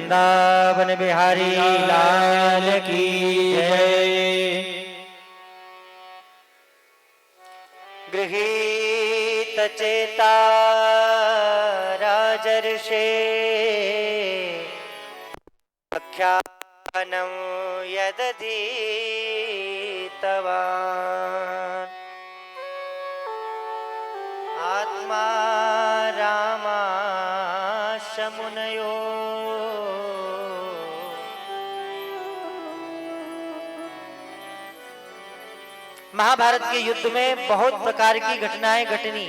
वृंदावन बिहारी लाल की जय। गृहीत चेता राजर्षे आख्यानं यदधीतवान् आत्मा रामाश्च मुनयो महाभारत के युद्ध में बहुत प्रकार की घटनाएं घटनी,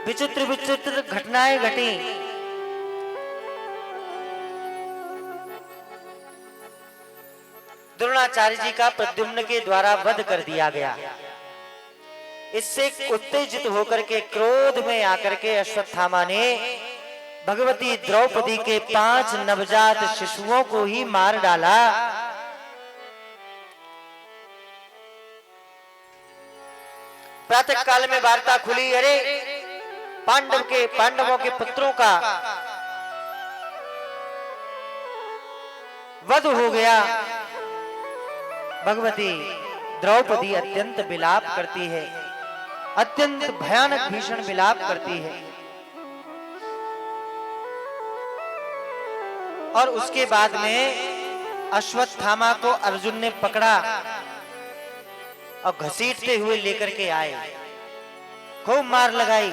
विचित्र विचित्र घटनाएं घटी। द्रोणाचार्य जी का प्रद्युम्न के द्वारा वध कर दिया गया। इससे उत्तेजित होकर के क्रोध में आकर के अश्वत्थामा ने भगवती द्रौपदी के 5 नवजात शिशुओं को ही मार डाला। प्रातः काल में वार्ता खुली, अरे पांडवों के पुत्रों का वध हो गया। भगवती द्रौपदी अत्यंत विलाप करती है, अत्यंत भयानक भीषण विलाप करती है। और उसके बाद में अश्वत्थामा को अर्जुन ने पकड़ा और घसीटते हुए लेकर के आए, खूब मार लगाई।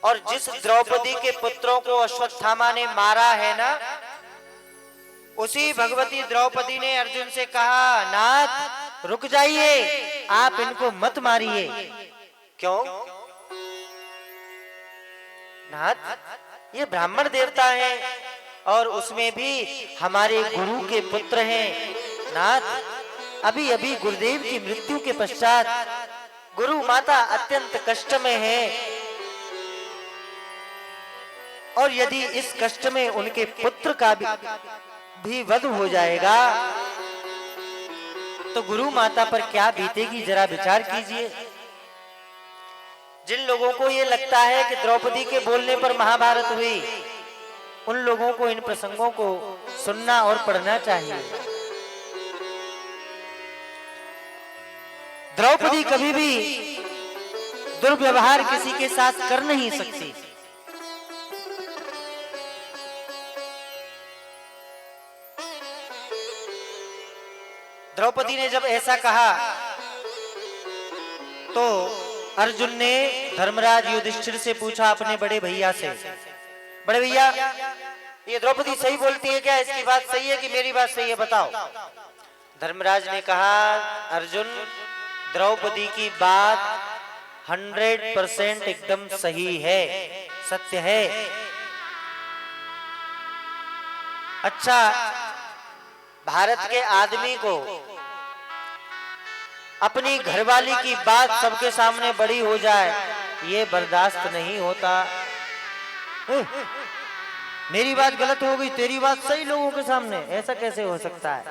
और जिस द्रौपदी के पुत्रों को अश्वत्थामा ने मारा है ना, उसी भगवती द्रौपदी ने अर्जुन से कहा, नाथ रुक जाइए, आप इनको मत मारिए। क्यों? नाथ ये ब्राह्मण देवता हैं और उसमें भी हमारे गुरु के पुत्र हैं। नाथ अभी अभी गुरुदेव की मृत्यु के पश्चात गुरु माता अत्यंत कष्ट में है, और यदि इस कष्ट में उनके पुत्र का भी वध हो जाएगा तो गुरु माता पर क्या बीतेगी, जरा विचार कीजिए। जिन लोगों को ये लगता है कि द्रौपदी के बोलने पर महाभारत हुई, उन लोगों को इन प्रसंगों को सुनना और पढ़ना चाहिए। द्रौपदी कभी भी दुर्व्यवहार किसी के साथ कर नहीं सकती। द्रौपदी ने जब ऐसा कहा तो अर्जुन ने धर्मराज युधिष्ठिर से पूछा अपने बड़े भैया से, बड़े भैया ये द्रौपदी सही बोलती है क्या? इसकी बात सही है कि मेरी बात सही है, बताओ। धर्मराज ने कहा, अर्जुन द्रौपदी की बात 100% एकदम सही है, सत्य है। अच्छा, भारत के आदमी को अपनी घरवाली की बात सबके सामने बड़ी हो जाए, ये बर्दाश्त नहीं होता। मेरी बात गलत हो गई, तेरी बात सही लोगों के सामने, ऐसा कैसे हो सकता है?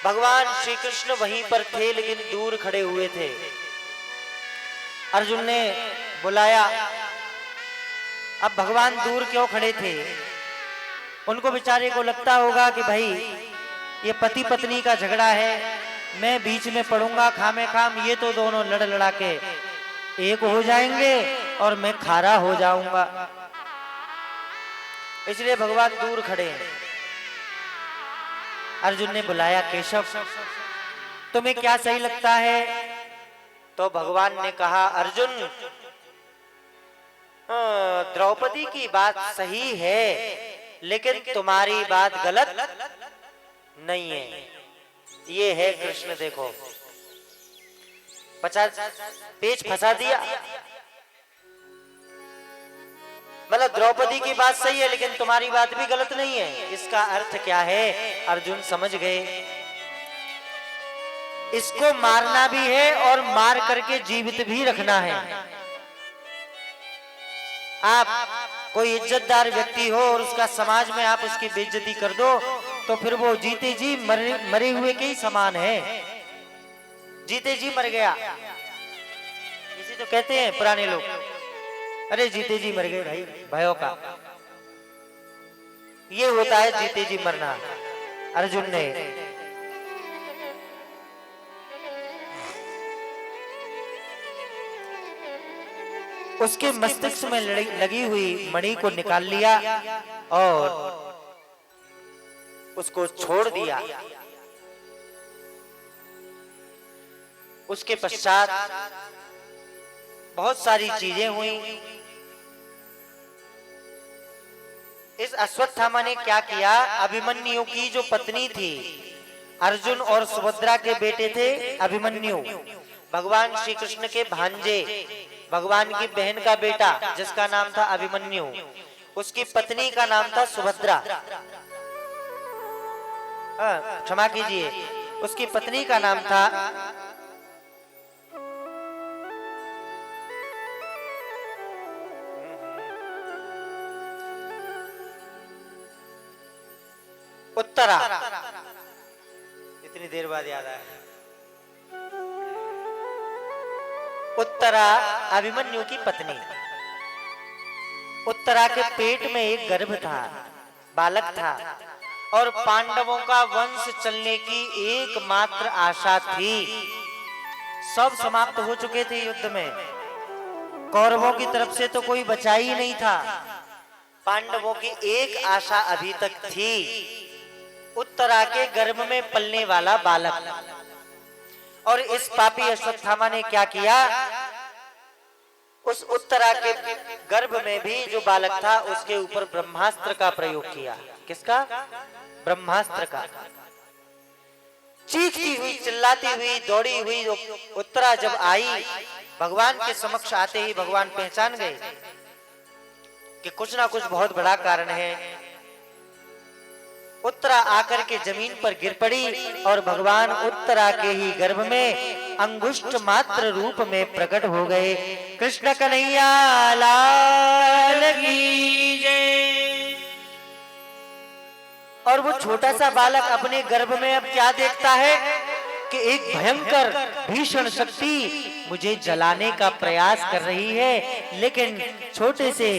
भगवान श्री कृष्ण वहीं पर थे लेकिन दूर खड़े हुए थे। अर्जुन ने बुलाया। अब भगवान दूर क्यों खड़े थे? उनको बेचारे को लगता होगा कि भाई ये पति पत्नी का झगड़ा है, मैं बीच में पड़ूंगा खामे खाम, ये तो दोनों लड़ लड़ा के एक हो जाएंगे और मैं खारा हो जाऊंगा। इसलिए भगवान दूर खड़े हैं। अर्जुन ने बुलाया, केशव तुम्हें क्या सही लगता है? तो भगवान ने कहा, अर्जुन द्रौपदी की बात सही है लेकिन तुम्हारी बात गलत नहीं है। ये है कृष्ण, देखो पेच फंसा दिया। मतलब द्रौपदी की बात सही है लेकिन तुम्हारी बात भी गलत नहीं है। इसका अर्थ क्या है? अर्जुन समझ गए, इसको मारना भी है और मार करके जीवित भी रखना है। आप कोई इज्जतदार व्यक्ति हो और उसका समाज में आप उसकी बेइज्जती कर दो तो फिर वो जीते जी मरे हुए के ही समान है। जीते जी मर गया, इसी तो कहते हैं पुराने लोग, अरे जीते जी मर गए भाई, भयो का। ये होता है जीते जी मरना। अर्जुन ने उसके मस्तिष्क में लगी हुई मणि को निकाल लिया और उसको छोड़ दिया। उसके पश्चात बहुत सारी चीजें हुई। इस अश्वत्थामा ने क्या किया, अभिमन्यु की जो पत्नी थी, अर्जुन और सुभद्रा के बेटे थे अभिमन्यु, भगवान श्री कृष्ण के भांजे, भगवान की बहन का बेटा जिसका नाम था अभिमन्यु, उसकी पत्नी का नाम था सुभद्रा। क्षमा कीजिए, उसकी पत्नी का नाम था उत्तरा। इतनी देर बाद याद आया। उत्तरा अभिमन्यु की पत्नी। उत्तरा के पेट में एक गर्भ था, बालक था, और पांडवों का वंश चलने की एकमात्र आशा थी। सब समाप्त हो चुके थे युद्ध में, कौरवों की तरफ से तो कोई बचा ही नहीं था। पांडवों की एक आशा अभी तक थी, उत्तरा के गर्भ में पलने वाला बालक। और इस पापी अश्वत्थामा ने क्या किया, उस उत्तरा के गर्भ में भी जो बालक था उसके ऊपर ब्रह्मास्त्र का प्रयोग किया। किसका? ब्रह्मास्त्र का। चीखती हुई, चिल्लाती हुई, दौड़ी हुई उत्तरा जब आई, भगवान के समक्ष आते ही भगवान पहचान गए कि कुछ ना कुछ बहुत बड़ा कारण है। उत्तरा आकर के जमीन पर गिर पड़ी और भगवान उत्तरा के ही गर्भ में अंगुष्ठ मात्र रूप में प्रकट हो गए। कृष्ण कन्हैया लाल की जय। और वो छोटा सा बालक अपने गर्भ में अब क्या देखता है कि एक भयंकर भीषण शक्ति मुझे जलाने का प्रयास कर रही है, लेकिन छोटे से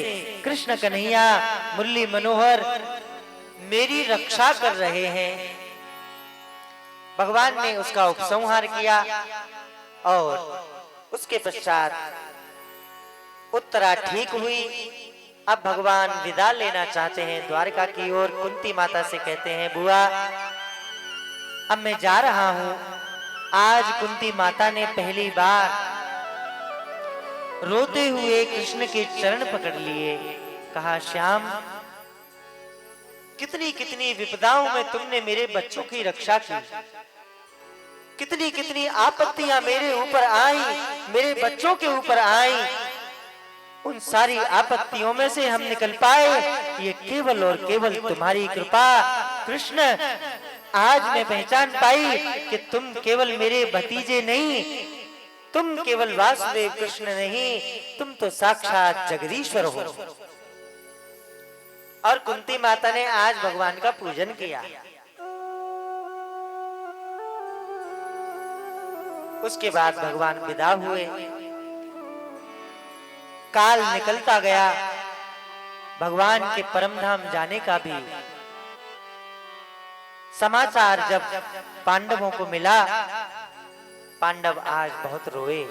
कृष्ण कन्हैया मुरली मनोहर मेरी रक्षा कर रहे हैं। भगवान ने उसका उपसंहार किया और उसके पश्चात उत्तरा ठीक हुई। अब भगवान विदा लेना चाहते हैं द्वारका की ओर। कुंती माता से कहते हैं, बुआ अब मैं जा रहा हूं। आज कुंती माता ने पहली बार रोते हुए कृष्ण के चरण पकड़ लिए। कहा, श्याम कितनी कितनी विपदाओं में तुमने मेरे बच्चों की रक्षा की, कितनी कितनी आपत्तियां मेरे ऊपर आई, मेरे बच्चों के ऊपर आई। उन सारी आपत्तियों में से हम निकल पाए, ये केवल और केवल तुम्हारी कृपा। कृष्ण आज मैं पहचान पाई कि तुम केवल मेरे भतीजे नहीं, तुम केवल वासुदेव कृष्ण नहीं, तुम तो साक्षात जगदीश्वर हो। और कुंती माता ने आज भगवान का पूजन किया। उसके बाद भगवान विदा हुए। काल निकलता गया। भगवान के परम धाम जाने का भी समाचार जब पांडवों को मिला, पांडव आज बहुत रोए।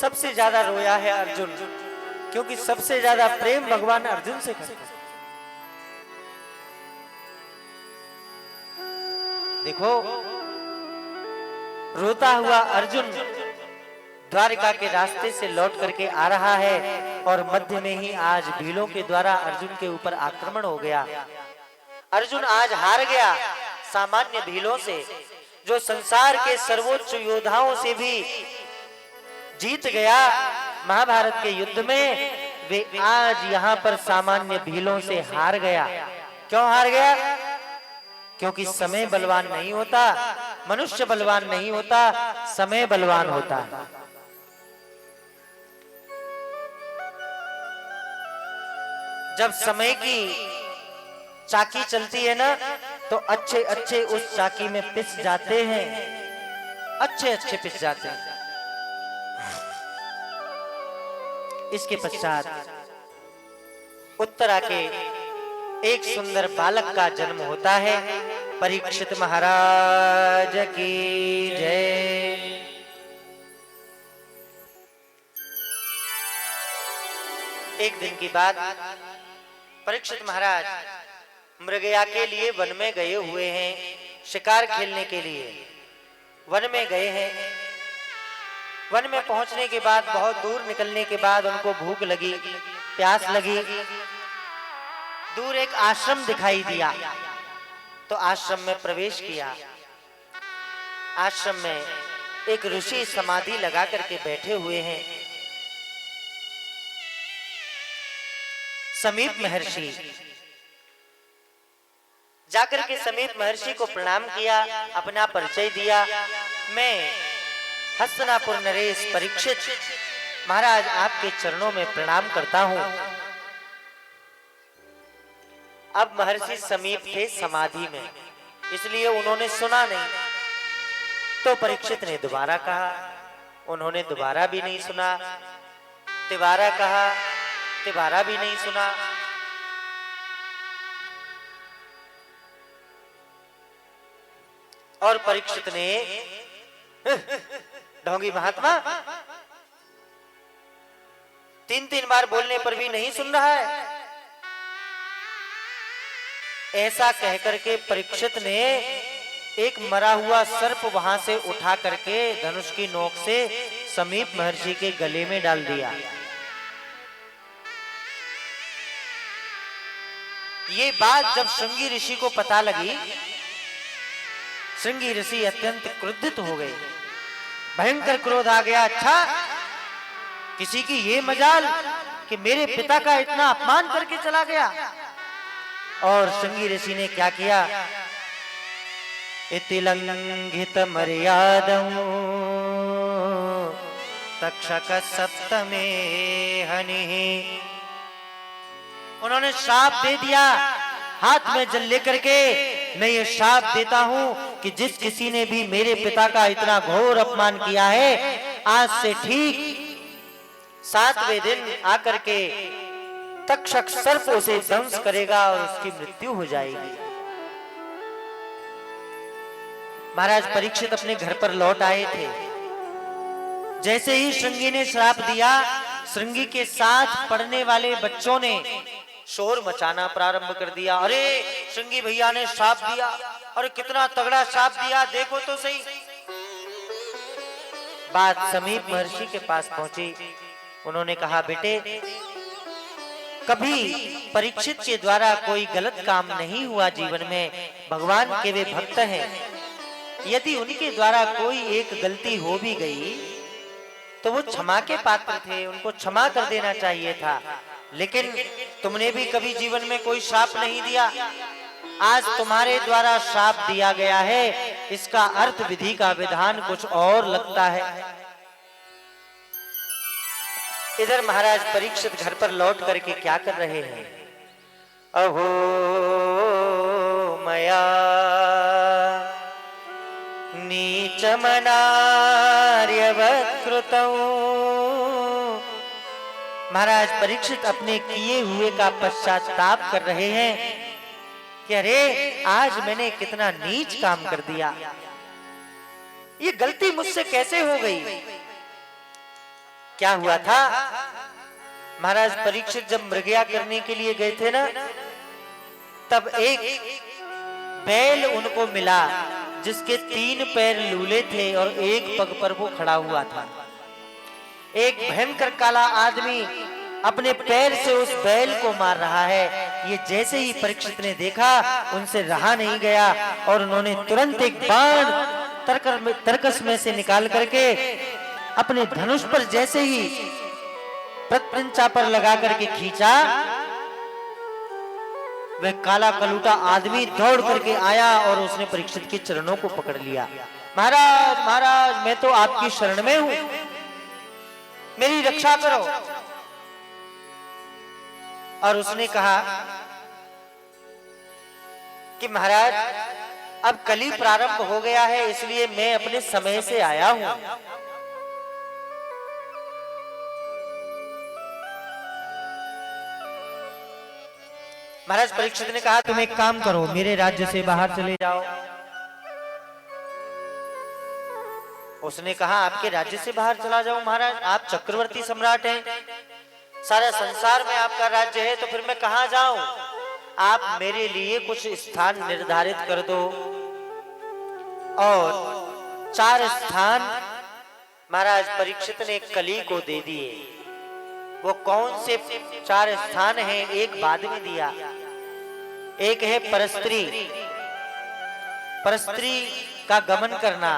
सबसे ज्यादा रोया है अर्जुन, क्योंकि सबसे ज्यादा प्रेम भगवान अर्जुन से करते हैं। देखो, रोता हुआ अर्जुन द्वारिका के रास्ते से लौट करके आ रहा है और मध्य में ही आज भीलों के द्वारा अर्जुन के ऊपर आक्रमण हो गया। अर्जुन आज हार गया सामान्य भीलों से, जो संसार के सर्वोच्च योद्धाओं से भी जीत गया महाभारत के युद्ध में। वे आज यहाँ पर सामान्य भीलों से हार गया। क्यों हार गया? क्योंकि समय बलवान नहीं होता, मनुष्य बलवान नहीं होता, समय बलवान होता है। जब समय की चाकी चलती है ना, तो अच्छे अच्छे उस चाकी में पिस जाते हैं, अच्छे अच्छे पिस जाते हैं। इसके पश्चात उत्तरा के एक सुंदर बालक का जन्म होता है। परीक्षित महाराज की जय। एक दिन की बात, परीक्षित महाराज मृगया के लिए वन में गए हुए हैं, शिकार खेलने के लिए वन में गए हैं। वन में पहुंचने के बाद, बहुत दूर निकलने के बाद उनको भूख लगी, प्यास लगी। दूर एक आश्रम दिखाई दिया तो आश्रम में प्रवेश किया। आश्रम में एक ऋषि समाधि लगा करके बैठे हुए हैं। समीप महर्षि जाकर के समीप महर्षि को प्रणाम किया, अपना परिचय दिया। मैं हस्तिनापुर नरेश परीक्षित महाराज आपके चरणों में प्रणाम करता हूं। अब महर्षि समीप थे समाधि में, इसलिए उन्होंने सुना नहीं। तो परीक्षित ने दोबारा कहा, उन्होंने दोबारा भी नहीं सुना। तिबारा कहा, तिबारा भी नहीं सुना। और परीक्षित ने ढोंगी महात्मा, 3-3 बार बोलने पर भी नहीं सुन रहा है। ऐसा कहकर के परीक्षित ने एक मरा हुआ सर्प वहां से उठा करके धनुष की नोक से समीप महर्षि के गले में डाल दिया। ये बात जब श्रृंगी ऋषि को पता लगी, श्रृंगी ऋषि अत्यंत क्रुद्धित हो गए, भयंकर क्रोध आ गया। अच्छा, किसी की ये मजाल कि मेरे पिता का इतना अपमान करके चला गया। और श्रृंगी ऋषि ने क्या किया, इति लंघित मर्यादं तक्षक सप्तमे हनिः। उन्होंने श्राप दे दिया, हाथ में जल लेकर के, मैं ये श्राप देता हूं कि जिस किसी ने भी मेरे पिता का इतना घोर अपमान किया है, आज से ठीक 7वें दिन आकर के तक्षक सर्प उसे दंश करेगा और उसकी मृत्यु हो जाएगी। महाराज परीक्षित अपने घर पर लौट आए थे। जैसे ही श्रृंगी ने श्राप दिया, श्रृंगी के साथ पढ़ने वाले बच्चों ने शोर मचाना प्रारंभ कर दिया। अरे श्रृंगी भैया ने श्राप दिया, और कितना तगड़ा श्राप दिया, देखो तो सही। बात समीप महर्षि के पास पहुंची। उन्होंने कहा, बेटे, कभी परीक्षित के द्वारा कोई गलत काम नहीं हुआ जीवन में। भगवान के वे भक्त हैं, यदि उनके द्वारा कोई एक गलती हो भी गई तो वो क्षमा के पात्र थे, उनको क्षमा कर देना चाहिए था। लेकिन तुमने भी कभी जीवन में कोई श्राप नहीं दिया, आज तुम्हारे द्वारा श्राप दिया गया है। इसका अर्थ विधि का विधान कुछ और लगता है। इधर महाराज परीक्षित घर पर लौट करके क्या कर रहे हैं, अहो मया नीच मनार्यवत् कृतौ। महाराज परीक्षित अपने किए हुए का पश्चाताप कर रहे हैं कि अरे आज मैंने कितना नीच काम कर दिया, ये गलती मुझसे कैसे हो गई। क्या हुआ था, महाराज परीक्षित जब मृगया करने के लिए गए थे ना, तब एक बैल उनको मिला जिसके 3 पैर लूले थे और एक पग पर वो खड़ा हुआ था। एक भयंकर काला आदमी अपने पैर से उस बैल को मार रहा है। ये जैसे ही परीक्षित ने देखा, उनसे रहा नहीं गया और उन्होंने तुरंत एक बाण तरकस में से निकाल करके अपने धनुष पर जैसे ही प्रत्यंचा पर लगा करके खींचा, वह काला कलूटा आदमी दौड़ करके आया और उसने परीक्षित के चरणों को पकड़ लिया। महाराज, महाराज, मैं तो आपकी शरण में हूं, मेरी रक्षा करो। और उसने कहा कि महाराज, अब कली प्रारंभ हो गया है, इसलिए मैं अपने समय से आया हूं। महाराज परीक्षित ने कहा तुम एक काम करो, मेरे राज्य से बाहर चले जाओ। उसने कहा आपके राज्य से बाहर चला जाऊं महाराज, आप चक्रवर्ती सम्राट हैं, सारा संसार में आपका राज्य है, तो फिर मैं कहां जाऊं? आप मेरे लिए कुछ स्थान निर्धारित कर दो। और 4 स्थान महाराज परीक्षित ने कली को दे दिए। वो कौन से 4 स्थान हैं? एक बाद में दिया। एक है परस्त्री, परस्त्री का गमन करना।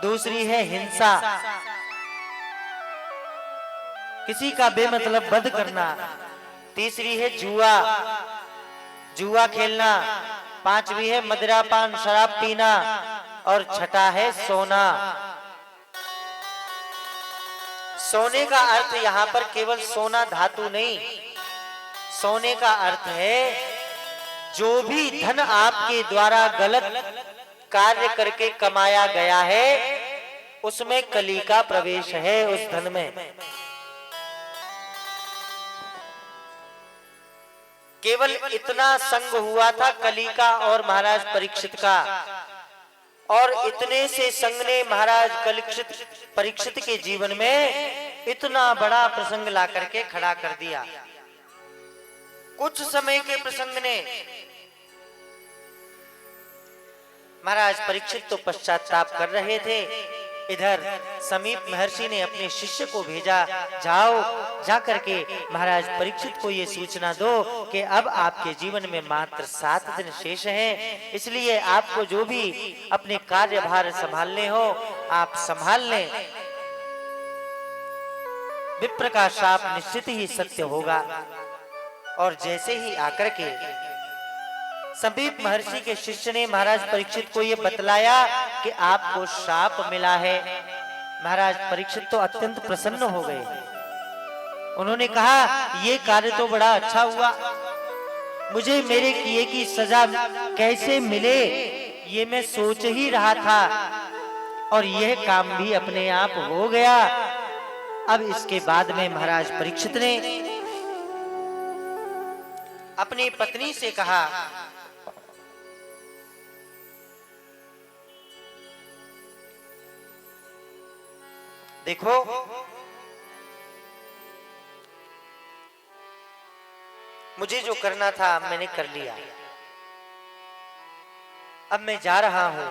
दूसरी है हिंसा, किसी का बेमतलब वध करना। तीसरी है जुआ, जुआ खेलना। 5वीं है मदिरापान, शराब पीना। और छठा है सोना। सोने का अर्थ यहां पर केवल सोना धातु नहीं, सोने का अर्थ है जो भी धन आपके द्वारा गलत कार्य करके कमाया गया है उसमें कली का प्रवेश है। उस धन में केवल इतना संग हुआ था कली का और महाराज परीक्षित का, और इतने से संग ने महाराज परीक्षित के जीवन में इतना बड़ा प्रसंग ला करके खड़ा कर दिया। कुछ समय के प्रसंग ने महाराज परीक्षित तो पश्चाताप कर रहे थे। इधर समीप महर्षि ने अपने शिष्य को भेजा, जाओ जाकर के महाराज परीक्षित को ये सूचना दो कि अब आपके जीवन में मात्र 7 दिन शेष हैं, इसलिए आपको जो भी अपने कार्यभार संभालने हो आप संभाल लें। विप्र का शाप निश्चित ही सत्य होगा। और जैसे ही आकर के समीप महर्षि के शिष्य ने महाराज परीक्षित को यह बतलाया कि आपको शाप मिला है, महाराज परीक्षित तो अत्यंत प्रसन्न हो गए। उन्होंने कहा ये कार्य तो बड़ा अच्छा हुआ, मुझे मेरे किए की सजा कैसे मिले ये मैं सोच ही रहा था, और यह काम भी अपने आप हो गया। अब इसके बाद में महाराज परीक्षित ने अपनी पत्नी से कहा, देखो मुझे जो करना था मैंने कर लिया, अब मैं जा रहा हूं।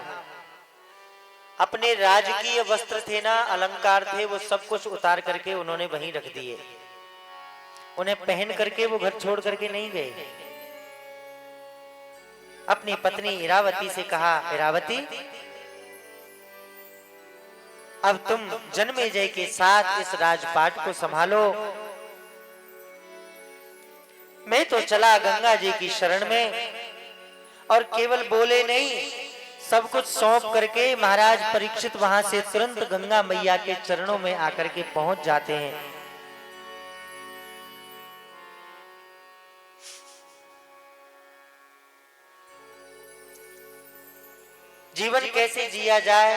अपने राजकीय वस्त्र थे ना, अलंकार थे, वो सब कुछ उतार करके उन्होंने वहीं रख दिए। उन्हें पहन करके वो घर छोड़ करके नहीं गए। अपनी पत्नी इरावती से कहा, इरावती अब तुम जन्मेजय के साथ इस राजपाट को संभालो, मैं तो चला गंगा जी की शरण में। और केवल बोले नहीं, सब कुछ सौंप करके महाराज परीक्षित वहां से तुरंत गंगा मैया के चरणों में आकर के पहुंच जाते हैं। जीवन कैसे जिया जाए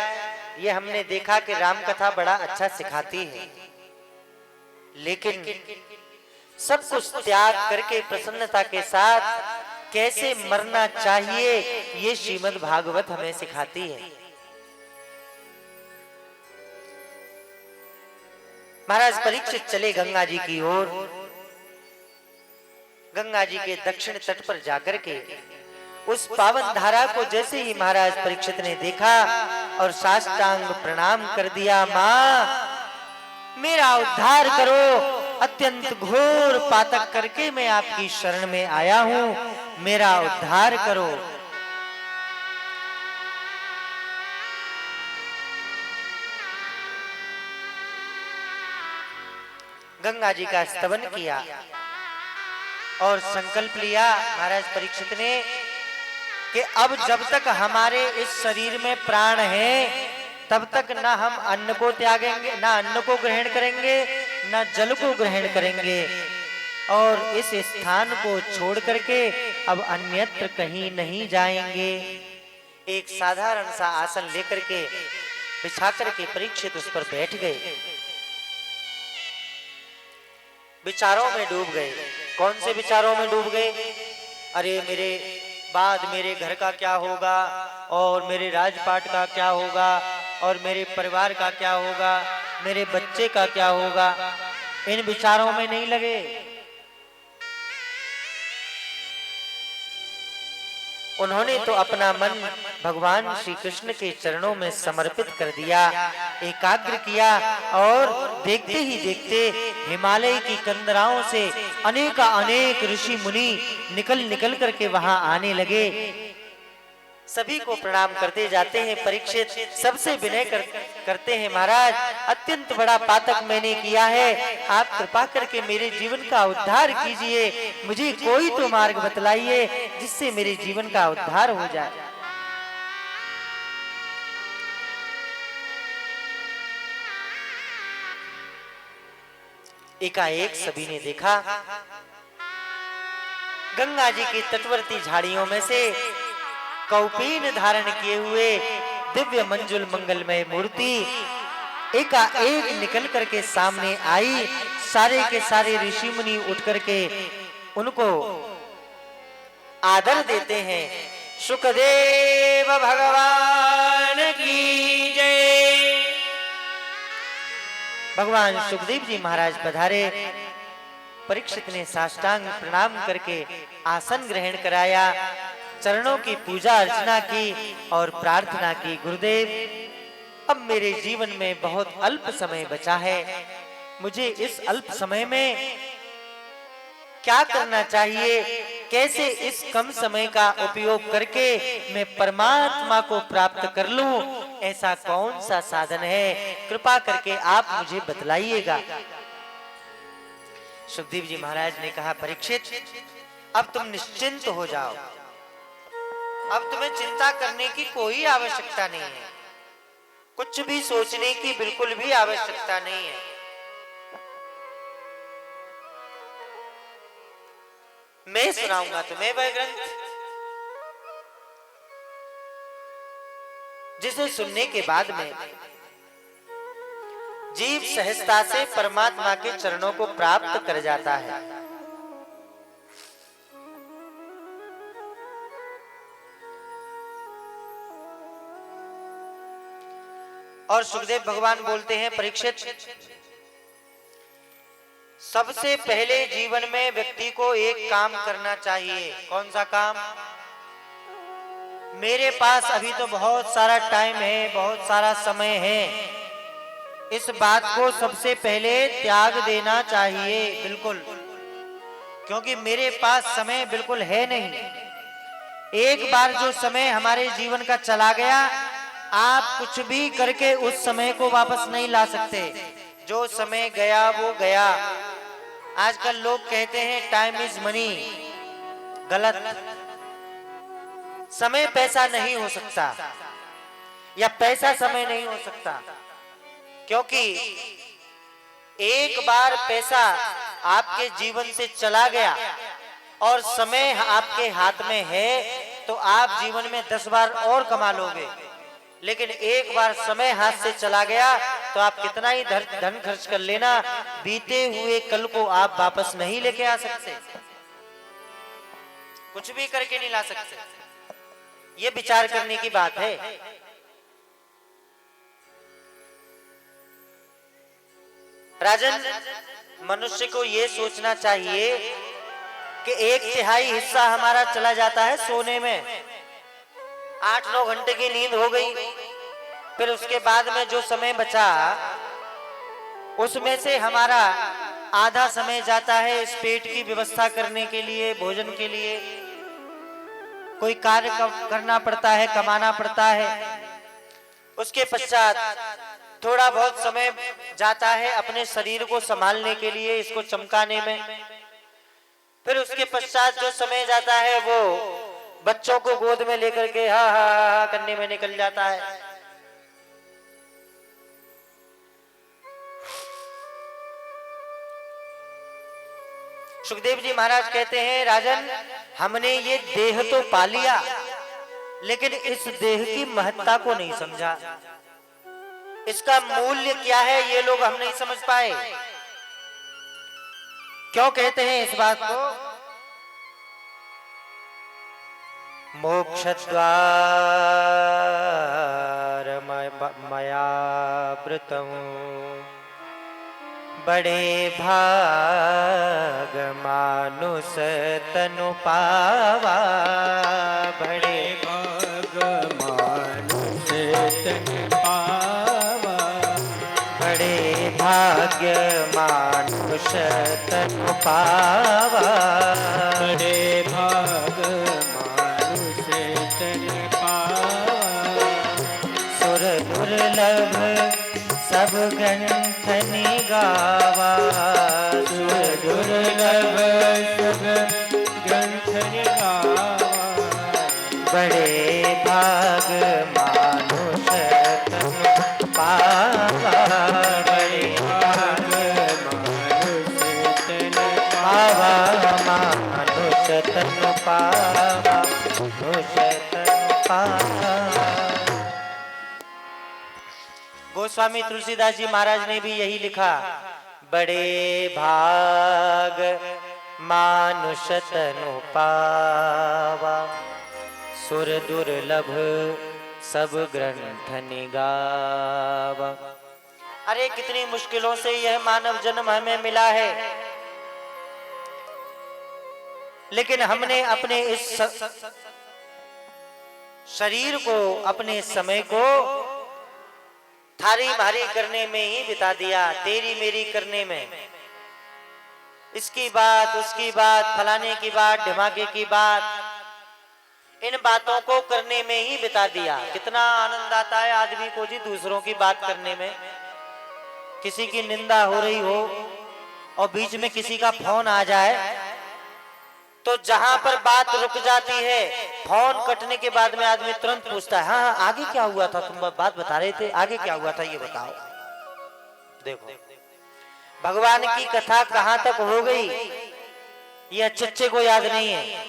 ये हमने देखा कि राम कथा बड़ा अच्छा सिखाती है, लेकिन सब कुछ त्याग करके प्रसन्नता के साथ कैसे मरना चाहिए ये श्रीमद् भागवत हमें सिखाती है। महाराज परीक्षित चले गंगा जी की ओर। गंगा जी के दक्षिण तट पर जाकर के उस पावन धारा को जैसे ही महाराज परीक्षित ने देखा और साष्टांग प्रणाम कर दिया, मां मेरा उद्धार करो, अत्यंत घोर पातक करके मैं आपकी शरण में आया हूं, मेरा उद्धार करो। गंगा जी का स्तवन किया और संकल्प लिया महाराज परीक्षित ने कि अब जब तक हमारे इस शरीर में प्राण है तब तक ना हम अन्न को त्यागेंगे, ना अन्न को ग्रहण करेंगे, ना जल को ग्रहण करेंगे, और इस स्थान को छोड़ करके अब अन्यत्र कहीं नहीं जाएंगे। एक साधारण सा आसन लेकर के बिछा करके परीक्षित उस पर बैठ गए, विचारों में डूब गए। कौन से विचारों में डूब गए? अरे मेरे बाद मेरे घर का क्या होगा, और मेरे राजपाट का क्या होगा, और मेरे परिवार का क्या होगा, मेरे बच्चे का क्या होगा, इन विचारों में नहीं लगे। उन्होंने तो अपना मन भगवान श्री कृष्ण के चरणों में समर्पित कर दिया, एकाग्र किया, और देखते ही देखते हिमालय की कंदराओं से अनेक ऋषि मुनि निकल निकल करके वहां आने लगे। सभी को प्रणाम करते जाते हैं। परीक्षित सबसे विनय करते हैं, महाराज अत्यंत बड़ा पातक मैंने किया है, आप कृपा करके मेरे जीवन का उद्धार कीजिए, मुझे कोई तो मार्ग बतलाइए जिससे मेरे जीवन का उद्धार हो जाए। एकाएक सभी ने देखा गंगा जी की तटवर्ती झाड़ियों में से कौपीन धारण किए हुए दिव्य मंजुल मंगलमय मूर्ति एकाएक निकल करके सामने आई। सारे के सारे ऋषि मुनि उठ करके उनको आदर देते हैं। सुखदेव भगवान की जय। भगवान सुखदेव जी महाराज पधारे। परीक्षित ने साष्टांग प्रणाम करके आसन ग्रहण कराया, चरणों की पूजा अर्चना की और प्रार्थना की, गुरुदेव अब मेरे जीवन में बहुत अल्प समय बचा है, मुझे इस अल्प समय में क्या करना चाहिए, कैसे इस कम समय का उपयोग करके मैं परमात्मा को प्राप्त कर लूं, ऐसा कौन सा साधन है, कृपा करके आप मुझे बतलाइएगा। सुखदेव जी महाराज ने कहा, परीक्षित अब तुम निश्चिंत हो जाओ, अब तुम्हें चिंता करने की कोई आवश्यकता नहीं है, कुछ भी सोचने की बिल्कुल भी आवश्यकता नहीं है। मैं सुनाऊंगा तुम्हें वह ग्रंथ जिसे सुनने के बाद में जीव सहजता से परमात्मा के चरणों को प्राप्त कर जाता है। और सुखदेव भगवान बोलते हैं, परीक्षित सबसे पहले जीवन में व्यक्ति को एक काम करना चाहिए। कौन सा काम? मेरे पास अभी तो बहुत सारा टाइम है, बहुत सारा समय है, इस बात को सबसे पहले त्याग देना चाहिए, बिल्कुल, क्योंकि मेरे पास समय बिल्कुल है नहीं। एक बार जो समय हमारे जीवन का चला गया, आप कुछ भी करके उस समय को वापस नहीं ला सकते। जो समय गया वो गया। आजकल लोग कहते हैं टाइम इज मनी, गलत। समय पैसा नहीं हो सकता, या पैसा समय नहीं हो सकता, क्योंकि एक बार पैसा आपके जीवन से चला गया और समय आपके हाथ में है, तो आप जीवन में 10 बार और कमा लोगे। लेकिन एक बार समय हाथ से चला गया तो आप कितना ही धन खर्च कर लेना, बीते हुए कल को आप वापस नहीं लेके आ सकते, कुछ भी करके नहीं ला सकते। ये विचार करने की बात है। राजन, मनुष्य को यह सोचना चाहिए कि 1/3 हिस्सा हमारा चला जाता है सोने में, 8-9 घंटे की नींद हो गई, फिर उसके बाद में जो समय बचा उसमें से हमारा आधा समय जाता है इस पेट की व्यवस्था करने के लिए, भोजन के लिए, कोई कार्य करना पड़ता है, कमाना पड़ता है। उसके पश्चात थोड़ा बहुत समय जाता है अपने शरीर को संभालने के लिए, इसको चमकाने में। फिर उसके पश्चात जो समय जाता है वो बच्चों को गोद में लेकर के हा हा हा करने में निकल जाता है। सुखदेव जी महाराज कहते हैं, राजन, हमने ये देह तो पा लिया, लेकिन इस देह की महत्ता को नहीं समझा, इसका मूल्य क्या है ये लोग हम नहीं समझ पाए। क्यों कहते हैं इस बात को? मोक्षद्वार मयावृतं बड़े भाग मानुष तनु पावा, बड़े भाग मानुष तनु पावा, बड़े भाग्य मानुष तनु पावा, बड़े भाग मानुष तनु पावा, सुर दुर्लभ सब ग्रंथ निगावा, सुर दुर्लभ सब ग्रंथ निगावा, बड़े भाग मानुष तनु पावा, बड़े भाग मानुष तनु पावा, मानुष तनु पावा, मानुष तनु पावा। गोस्वामी तुलसीदास जी महाराज ने भी यही लिखा, बड़े भाग मानुष तनु पावा, सुर दुर्लभ सब ग्रंथ निगावा। अरे कितनी मुश्किलों से यह मानव जन्म हमें मिला है, लेकिन हमने अपने इस शरीर को, अपने समय को थारी मारी करने में ही बिता दिया, तेरी मेरी करने में। इसकी बात, उसकी बात, फलाने की बात, ढिमाके की बात, इन बातों को करने में ही बिता दिया। कितना आनंद आता है आदमी को जी दूसरों की बात करने में। किसी की निंदा हो रही हो और बीच में किसी का फोन आ जाए तो जहां पर बात रुक जाती है, फोन कटने के बाद में आदमी तुरंत पूछता है, हाँ आगे क्या हुआ था, तुम बात बता रहे थे, आगे क्या हुआ था ये बताओ। देखो भगवान की कथा कहां तक हो गई ये अच्छे को याद नहीं है,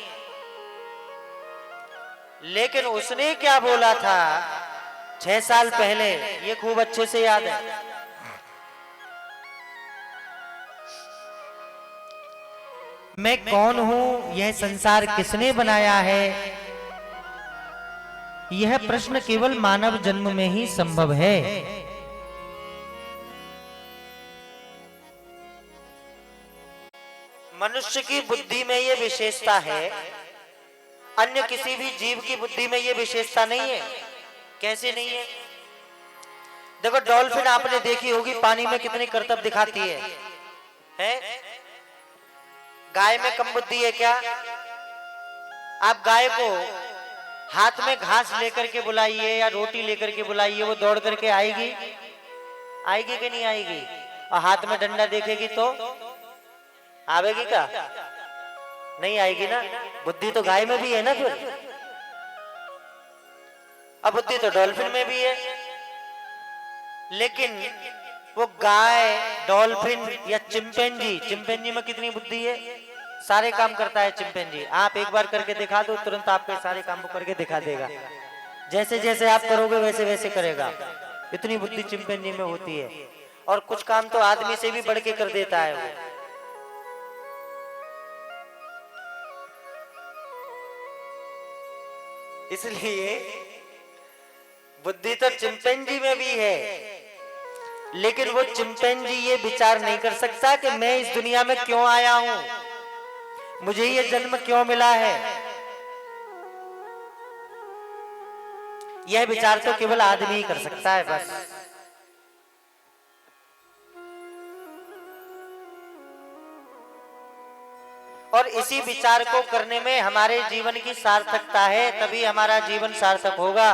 लेकिन उसने क्या बोला था 6 साल पहले ये खूब अच्छे से याद है। मैं कौन हूं, यह संसार किसने बनाया है, यह प्रश्न केवल मानव जन्म में ही संभव है। मनुष्य की बुद्धि में यह विशेषता है, अन्य किसी भी जीव की बुद्धि में यह विशेषता नहीं है। कैसे नहीं है? देखो डॉल्फिन आपने देखी होगी, पानी में कितनी करतब दिखाती है? गाय में कम बुद्धि है क्या? आप गाय को हाथ में घास लेकर के बुलाइए या रोटी लेकर के बुलाइए, वो दौड़ करके आएगी? आएगी कि नहीं आएगी? और हाथ में डंडा देखेगी तो आवेगी क्या? नहीं आएगी ना। बुद्धि तो गाय में भी है ना फिर, अब बुद्धि तो डॉल्फिन में भी है। लेकिन वो गाय, डॉल्फिन या चिंपैंजी, चिंपैंजी में कितनी बुद्धि है? सारे काम करता है चिंपैंजी। आप एक बार करके दिखा दो, तुरंत आपके सारे काम को करके दिखा देगा। जैसे जैसे आप करोगे वैसे वैसे करेगा। इतनी बुद्धि चिंपैंजी में होती है। और कुछ काम तो आदमी से भी बढ़ के कर देता है वो। इसलिए बुद्धि तो चिंपैंजी में भी है, लेकिन वो चिंपैंजी ये विचार नहीं कर सकता कि मैं इस दुनिया में क्यों आया हूं, मुझे ये जन्म क्यों मिला है। यह विचार तो केवल आदमी ही कर सकता है बस। और इसी विचार को करने में हमारे जीवन की सार्थकता है, तभी हमारा जीवन सार्थक होगा।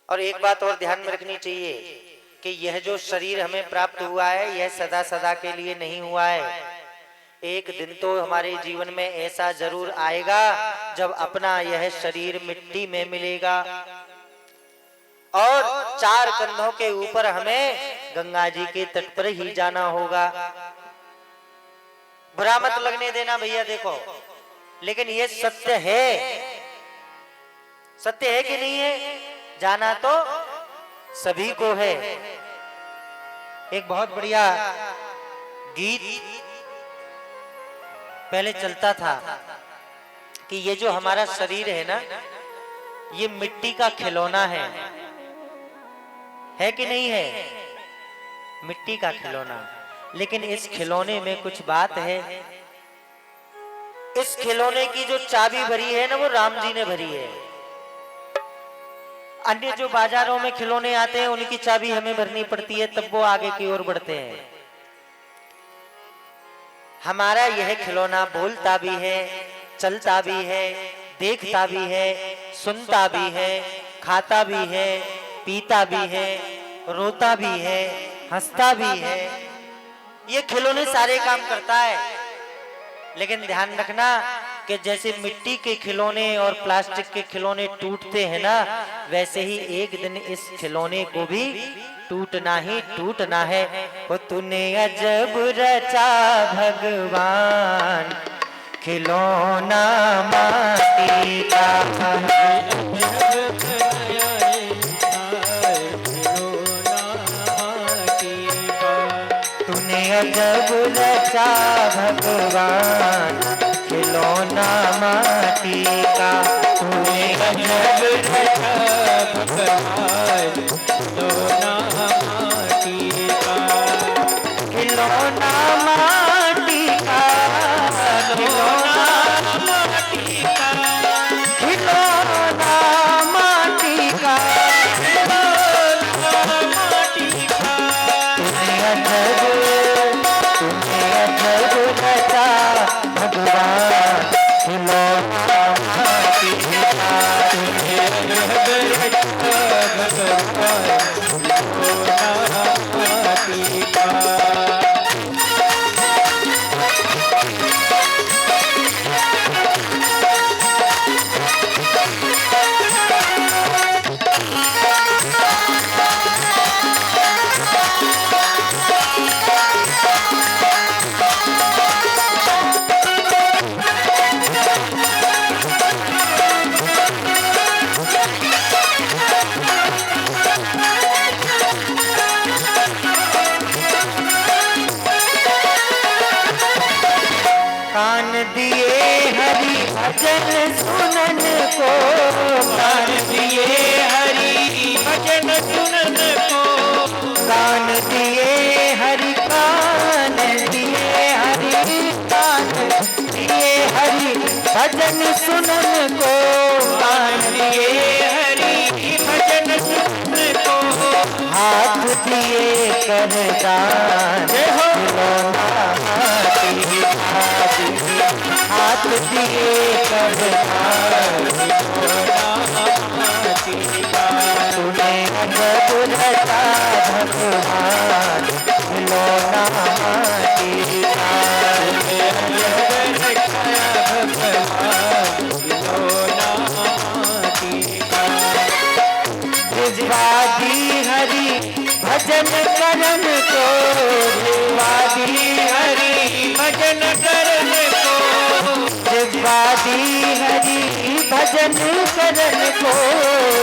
और एक बात और ध्यान में रखनी चाहिए कि यह जो शरीर हमें प्राप्त हुआ है यह सदा सदा के लिए नहीं हुआ है। एक दिन तो हमारे जीवन में ऐसा जरूर आएगा जब अपना यह शरीर मिट्टी में मिलेगा और 4 कंधों के ऊपर हमें गंगा जी के तट पर ही जाना होगा। बुरा मत लगने देना भैया, देखो लेकिन ये सत्य है। सत्य है कि नहीं है? जाना तो सभी को है। एक बहुत बढ़िया गीत पहले चलता था कि ये जो हमारा शरीर है ना, ये मिट्टी का खिलौना है कि नहीं है? मिट्टी का खिलौना। लेकिन इस खिलौने में कुछ बात है। इस खिलौने की जो चाबी भरी है ना, वो राम जी ने भरी है। अन्य जो बाजारों में खिलौने आते हैं, उनकी चाबी हमें भरनी पड़ती है, तब वो आगे की ओर बढ़ते हैं। हमारा यह खिलौना बोलता भी है, चलता भी है, देखता भी है, सुनता भी है, खाता भी है, पीता भी है, रोता भी है, हंसता भी है। ये खिलौने सारे काम करता है। लेकिन ध्यान रखना कि जैसे मिट्टी के खिलौने और प्लास्टिक के खिलौने टूटते हैं ना, वैसे ही एक दिन इस खिलौने को भी टूटना ही टूटना है। वो तूने अजब रचा भगवान, खिलौना माटी का। तूने अजब रचा भगवान, खिलौना माटी का। तूने अजब रचा भगवान, खिलौना माटी का। खिलौना माटी का, खिलौना माटी का, खिलौना माटी का, खिलौना माटी का। तूने अजब रचा भगवान, खिलौना माटी का। तूने अजब रचा भगवान, खिलौना माटी का। कान दिए हरि भजन सुनन को, कान दिए हरि भजन सुनन को। कान दिए हरि, कान दिए हरि, कान दिए हरि भजन सुनन को। कान दिए हरि भजन सुनन को। हाथ दिए कर दान, खिलौना माटी का। हाथ दिए कर दान, खिलौना माटी का। तूने अजब रचा भगवान, खिलौना माटी का। अजब रचा भगवान, खिलौना माटी का। भिजवादी हरि भजन करन को, भिजवादी हरि भजन करन को। भिजवादी हरि भजन करन को।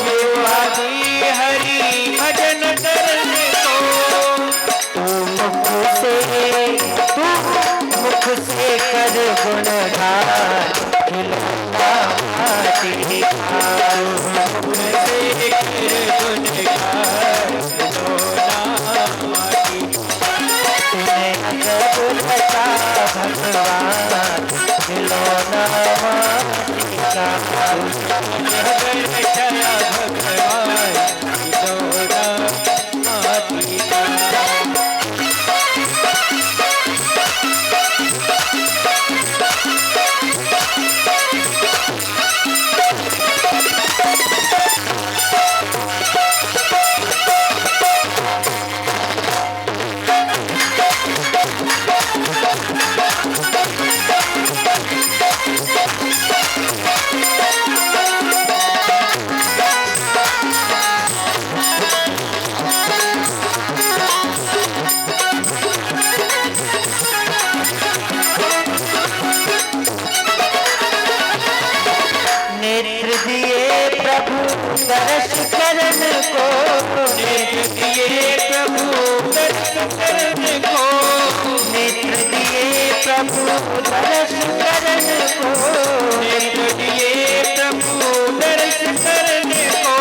भिजवादी हरि भजन करन को। तू मुख से कर गुणगान, खिलौना माटी का। मुख से कर गुणगान, खिलौना माटी का। तूने अजब रचा भगवान, खिलौना माटी का। अजब रचा भगवान, खिलौना माटी का। नेत्र दिए प्रभु दर्श करन को, नेत्र दिए प्रभु दर्श करन को। नेत्र दिए प्रभु प्रभु दर्श करन को, नेत्र दिए प्रभु दर्श करने को,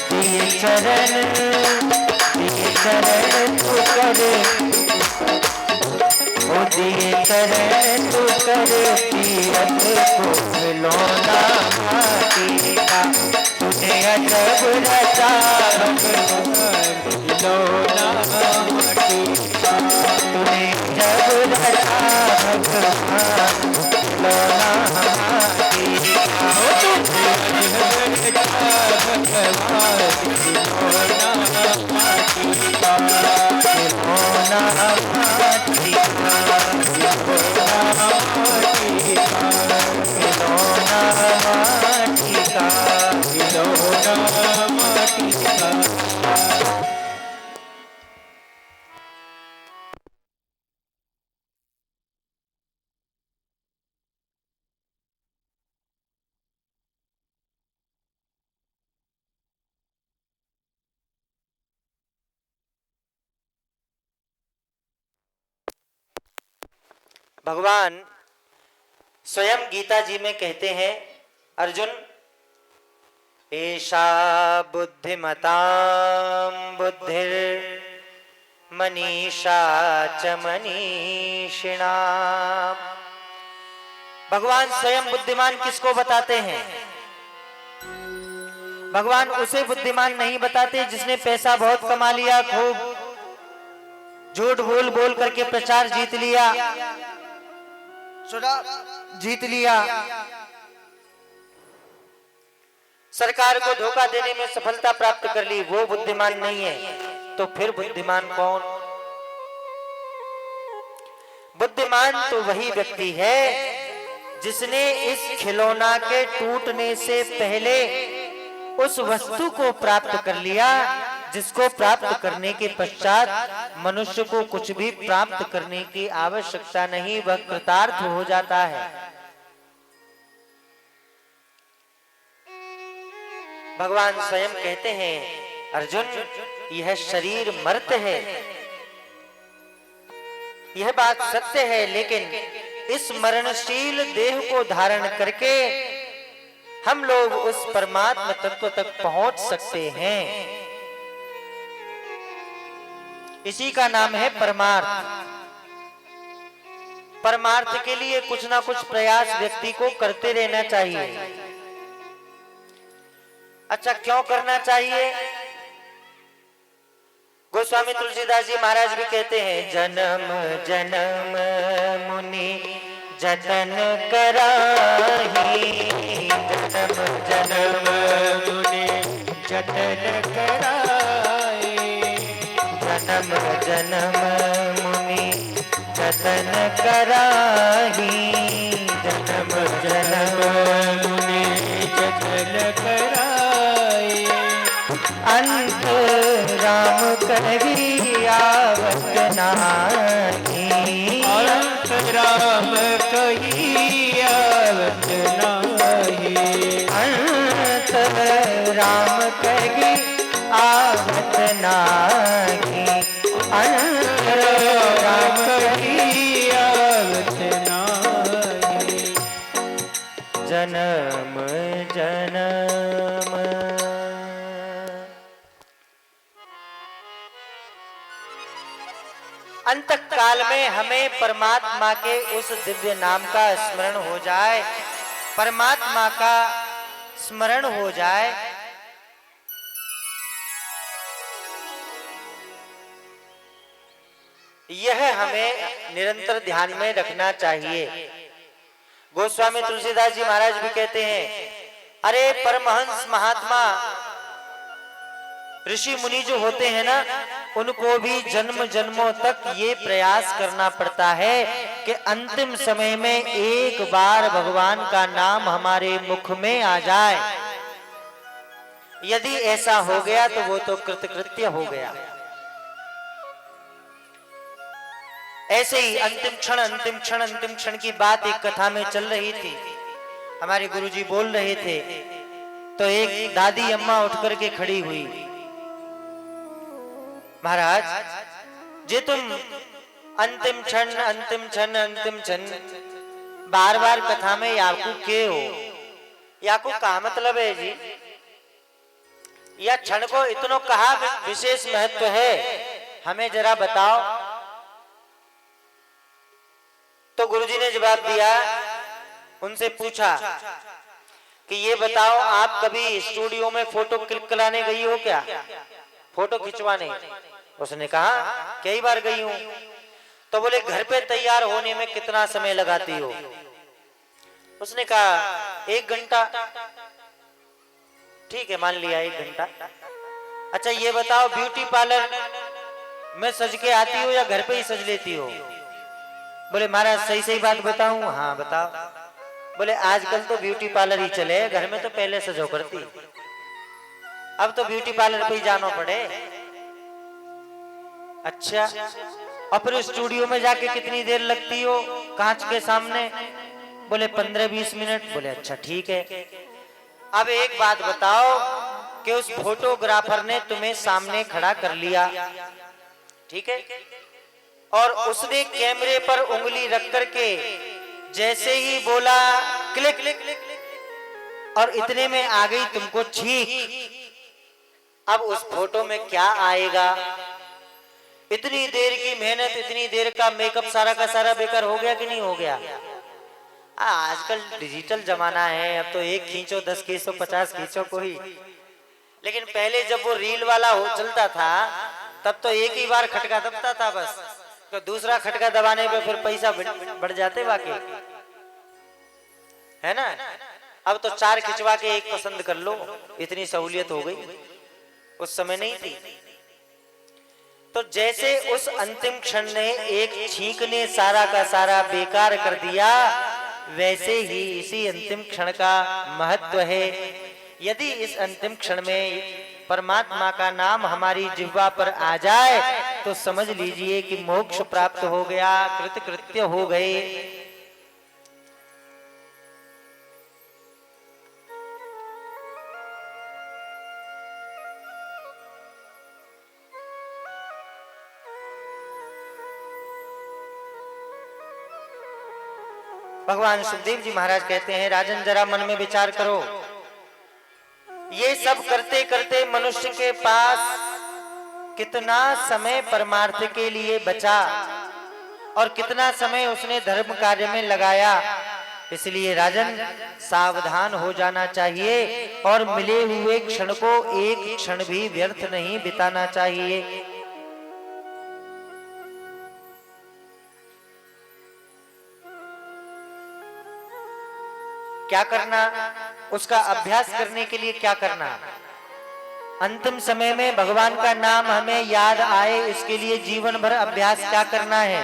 दिए चरण तू करे, ओ दिए चरण तू करे, तीरथ को खिलौना माटी का, तूने अजब रचा खिलौना माटी का, तूने जब रचा भगवान खिलौना माटी का, भगवान खिलौना माटी का, खिलौना माटी का, खिलौना माटी का, खिलौना माटी का। खिलौना माटी का। भगवान स्वयं गीता जी में कहते हैं, अर्जुन एषा बुद्धिमतां बुद्धिर मनीषा च मनीषिणाम्। भगवान स्वयं बुद्धिमान किसको बताते हैं? भगवान उसे बुद्धिमान नहीं बताते जिसने पैसा बहुत कमा लिया, खूब झूठ बोल बोल करके प्रचार जीत लिया, जीत लिया, सरकार को धोखा देने में सफलता प्राप्त कर ली, वो बुद्धिमान नहीं है। तो फिर बुद्धिमान कौन? बुद्धिमान तो वही व्यक्ति है जिसने इस खिलौना के टूटने से पहले उस वस्तु को प्राप्त कर लिया, जिसको प्राप्त करने के पश्चात मनुष्य को कुछ भी प्राप्त करने की आवश्यकता नहीं, वह कृतार्थ हो जाता है। भगवान स्वयं कहते हैं, अर्जुन यह शरीर मर्त है, यह बात सत्य है, लेकिन इस मरणशील देह को धारण करके हम लोग उस परमात्मा तत्व तक पहुंच सकते हैं। इसी का नाम है परमार्थ। परमार्थ के लिए कुछ ना कुछ प्रयास व्यक्ति को करते रहना चाहिए। अच्छा, क्यों करना चाहिए? गोस्वामी तुलसीदास जी महाराज भी कहते हैं, जन्म जन्म मुनि जतन कराही, जन्म जन्म मुनि जतन कराए, जन्म जन्म मुनि जतन कराही, जन्म जन्म मुनि जतन कराए, अंत राम कही आवत नाही, अंत राम कही आवत नाही, अंत राम कही आवत नाही, अंत राम कही आवत नाही, जन्म जन्म। अंत काल में हमें परमात्मा के उस दिव्य नाम का स्मरण हो जाए, परमात्मा का स्मरण हो जाए, यह हमें निरंतर ध्यान में रखना चाहिए। गोस्वामी तुलसीदास जी महाराज भी कहते हैं, अरे परमहंस महात्मा ऋषि मुनि जो होते हैं ना, उनको भी जन्म जन्मों तक ये प्रयास करना पड़ता है कि अंतिम समय में एक बार भगवान का नाम हमारे मुख में आ जाए। यदि ऐसा हो गया तो वो तो कृतकृत्य हो गया। ऐसे ही अंतिम क्षण की बात एक कथा में चल रही थी। हमारे गुरुजी बोल रहे थे तो एक दादी अम्मा उठ करके खड़ी हुई, महाराज जे तुम अंतिम क्षण अंतिम क्षण अंतिम क्षण बार बार कथा में याकू के हो, याकू का मतलब है जी, या क्षण को इतनो कहा विशेष महत्व है, हमें जरा बताओ। तो गुरुजी ने जवाब दिया, उनसे पूछा कि ये बताओ आप कभी स्टूडियो में फोटो क्लिक कराने गई हो क्या, फोटो खिंचवाने? उसने कहा कई बार गई हूं। तो बोले घर पे तैयार होने में कितना समय लगाती हो? उसने कहा 1 घंटा। ठीक है, मान लिया 1 घंटा। अच्छा ये बताओ ब्यूटी पार्लर में सज के आती हो या घर पे ही सज लेती हो? बोले महाराज सही सही बात बताऊं? हाँ बताओ। बोले आजकल तो ब्यूटी पार्लर ही चले, घर में तो पहले सजो करती, अब तो ब्यूटी पार्लर पे ही जाना पड़े। अच्छा, और फिर स्टूडियो में जाके कितनी देर लगती हो कांच के सामने? बोले 15-20 मिनट। बोले अच्छा ठीक है। अब एक बात बताओ कि उस फोटोग्राफर ने तुम्हें सामने खड़ा कर लिया, ठीक है, और उसने कैमरे पर उंगली रख करके जैसे ही बोला क्लिक, और इतने में आ गई तुमको छींक। अब उस फोटो में क्या आएगा? इतनी देर की मेहनत, इतनी देर का मेकअप सारा का सारा बेकार हो गया कि नहीं हो गया? आजकल डिजिटल जमाना है, अब तो एक खींचो 10 खींचो 50 खींचो कोई, लेकिन पहले जब वो रील वाला हो चलता था तब तो एक ही बार खटका दबता था बस, तो दूसरा खटका दबाने पे फिर पैसा बढ़ जाते बाकी, है ना। अब तो 4 खिंचवा के एक पसंद कर लो, इतनी सहूलियत हो गई, उस समय नहीं थी। तो जैसे उस अंतिम क्षण ने एक छींक ने सारा का सारा बेकार कर दिया, वैसे ही इसी अंतिम क्षण का महत्व है। यदि इस अंतिम क्षण में परमात्मा का नाम हमारी जिह्वा पर आ जाए तो समझ लीजिए कि मोक्ष प्राप्त हो गया, कृतकृत्य हो गए। भगवान सुखदेव जी महाराज कहते हैं, राजन जरा मन में विचार करो, ये सब करते करते मनुष्य के पास कितना समय परमार्थ के लिए बचा और कितना समय उसने धर्म कार्य में लगाया। इसलिए राजन सावधान हो जाना चाहिए और मिले हुए क्षण को एक क्षण भी व्यर्थ नहीं बिताना चाहिए। क्या करना? उसका अभ्यास करने के लिए क्या करना? अंतिम समय में भगवान का नाम हमें याद आए, इसके लिए जीवन भर अभ्यास क्या करना है?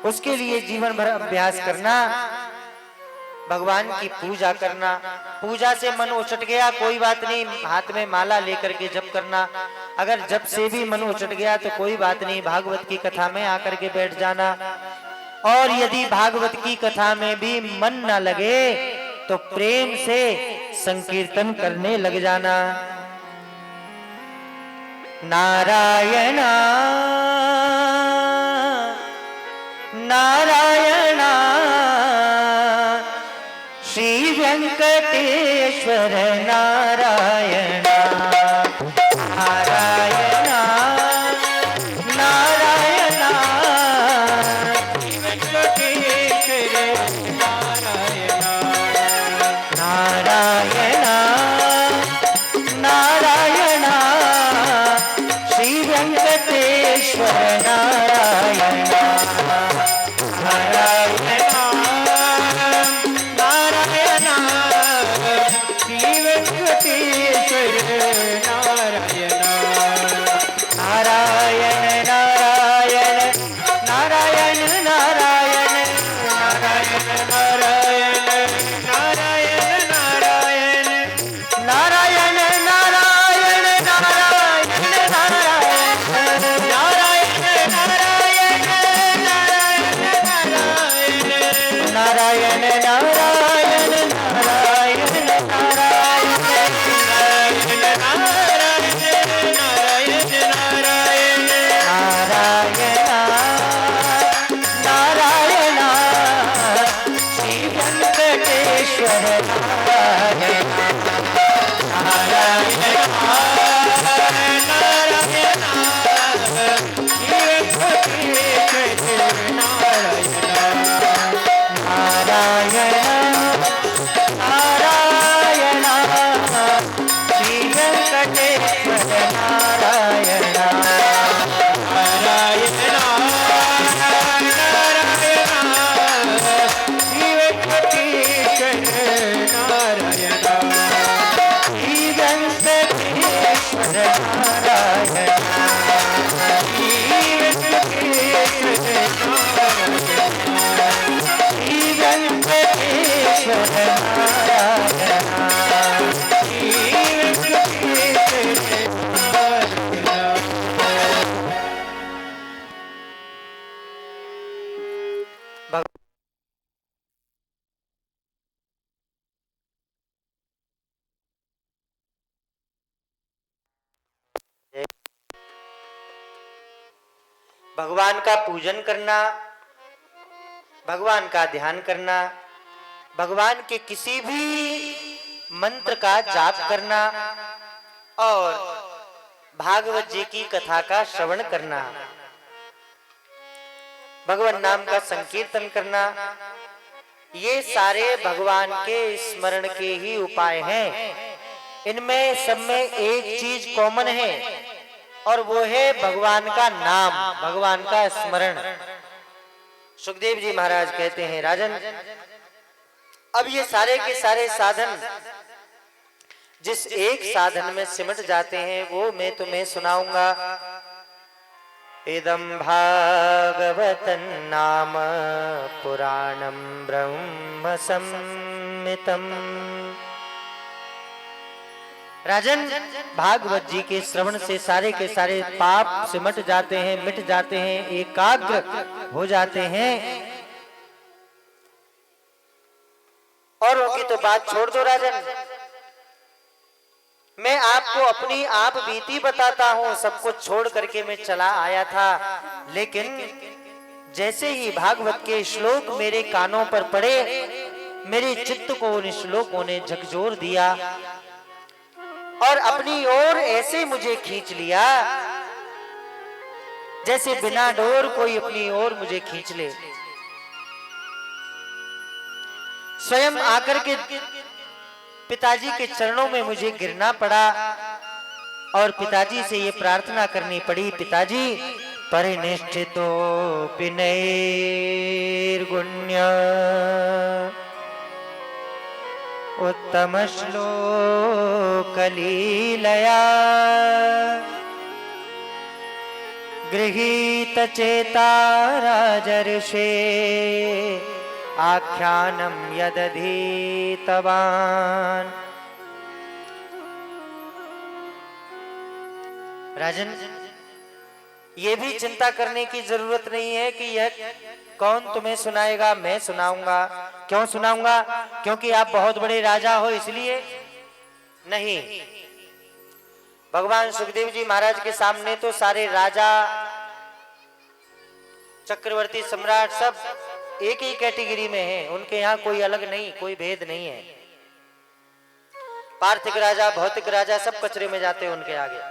उसके लिए जीवन भर अभ्यास करना, भगवान की पूजा करना। पूजा से मन उचट गया कोई बात नहीं, हाथ में माला लेकर के जप करना। अगर जप से भी मन उचट गया तो कोई बात नहीं, भागवत की कथा में आकर के बैठ जाना। और यदि भागवत की कथा में भी मन न लगे तो प्रेम से संकीर्तन करने लग जाना। नारायण नारायण श्री वेंकटेश्वर नारायण नारायण नारायण नारायण नारायण श्री वेंकटेश्वर नारायण नारायण नारायण श्री वेंकटेश्वर नारायण नारायण नारायण नारायण नारायण नारायण नारायण नारायण नारायण नारायण नारायण नारायण नारायण नारायण कटेश्वर नारायण नारायण भगवान का पूजन करना, भगवान का ध्यान करना, भगवान के किसी भी मंत्र का जाप करना और भागवत जी की कथा का श्रवण करना, भगवान नाम का संकीर्तन करना, ये सारे भगवान के स्मरण के ही उपाय हैं। इनमें सब में एक चीज कॉमन है और वो है भगवान का नाम, भगवान का स्मरण। सुखदेव जी महाराज कहते हैं, राजन अब ये सारे के सारे साधन जिस एक साधन में सिमट जाते हैं वो मैं तुम्हें सुनाऊंगा। इदं भागवतं नाम पुराणं ब्रह्म संहितं। राजन भागवत जी के श्रवण से सारे के सारे पाप सिमट जाते हैं, मिट जाते हैं, एकाग्र हो जाते हैं। औरों की तो बात छोड़ दो राजन, मैं आपको अपनी आप बीती बताता हूं। सब कुछ छोड़ करके मैं चला आया था, लेकिन जैसे ही भागवत के श्लोक मेरे कानों पर पड़े, मेरे चित्त को उन श्लोकों ने झकझोर दिया और अपनी ओर ऐसे मुझे खींच लिया जैसे बिना डोर कोई अपनी ओर मुझे खींच ले। स्वयं आकर के पिताजी के चरणों में मुझे गिरना पड़ा और पिताजी से ये प्रार्थना करनी पड़ी, पिताजी परिनिष्ठितो नैर्गुण्य उत्तम श्लोकलीलया गृहीत चेता राजर्षे आख्यानम यदधीतवान। राजन ये भी चिंता करने की जरूरत नहीं है कि यह कौन तुम्हें सुनाएगा, मैं सुनाऊंगा। क्यों सुनाऊंगा? क्योंकि आप बहुत बड़े राजा हो इसलिए नहीं। भगवान सुखदेव जी महाराज के सामने तो सारे राजा, चक्रवर्ती, सम्राट सब एक ही कैटेगरी में हैं। उनके यहाँ कोई अलग नहीं, कोई भेद नहीं है। पार्थिक राजा, भौतिक राजा सब कचरे में जाते हैं उनके आगे।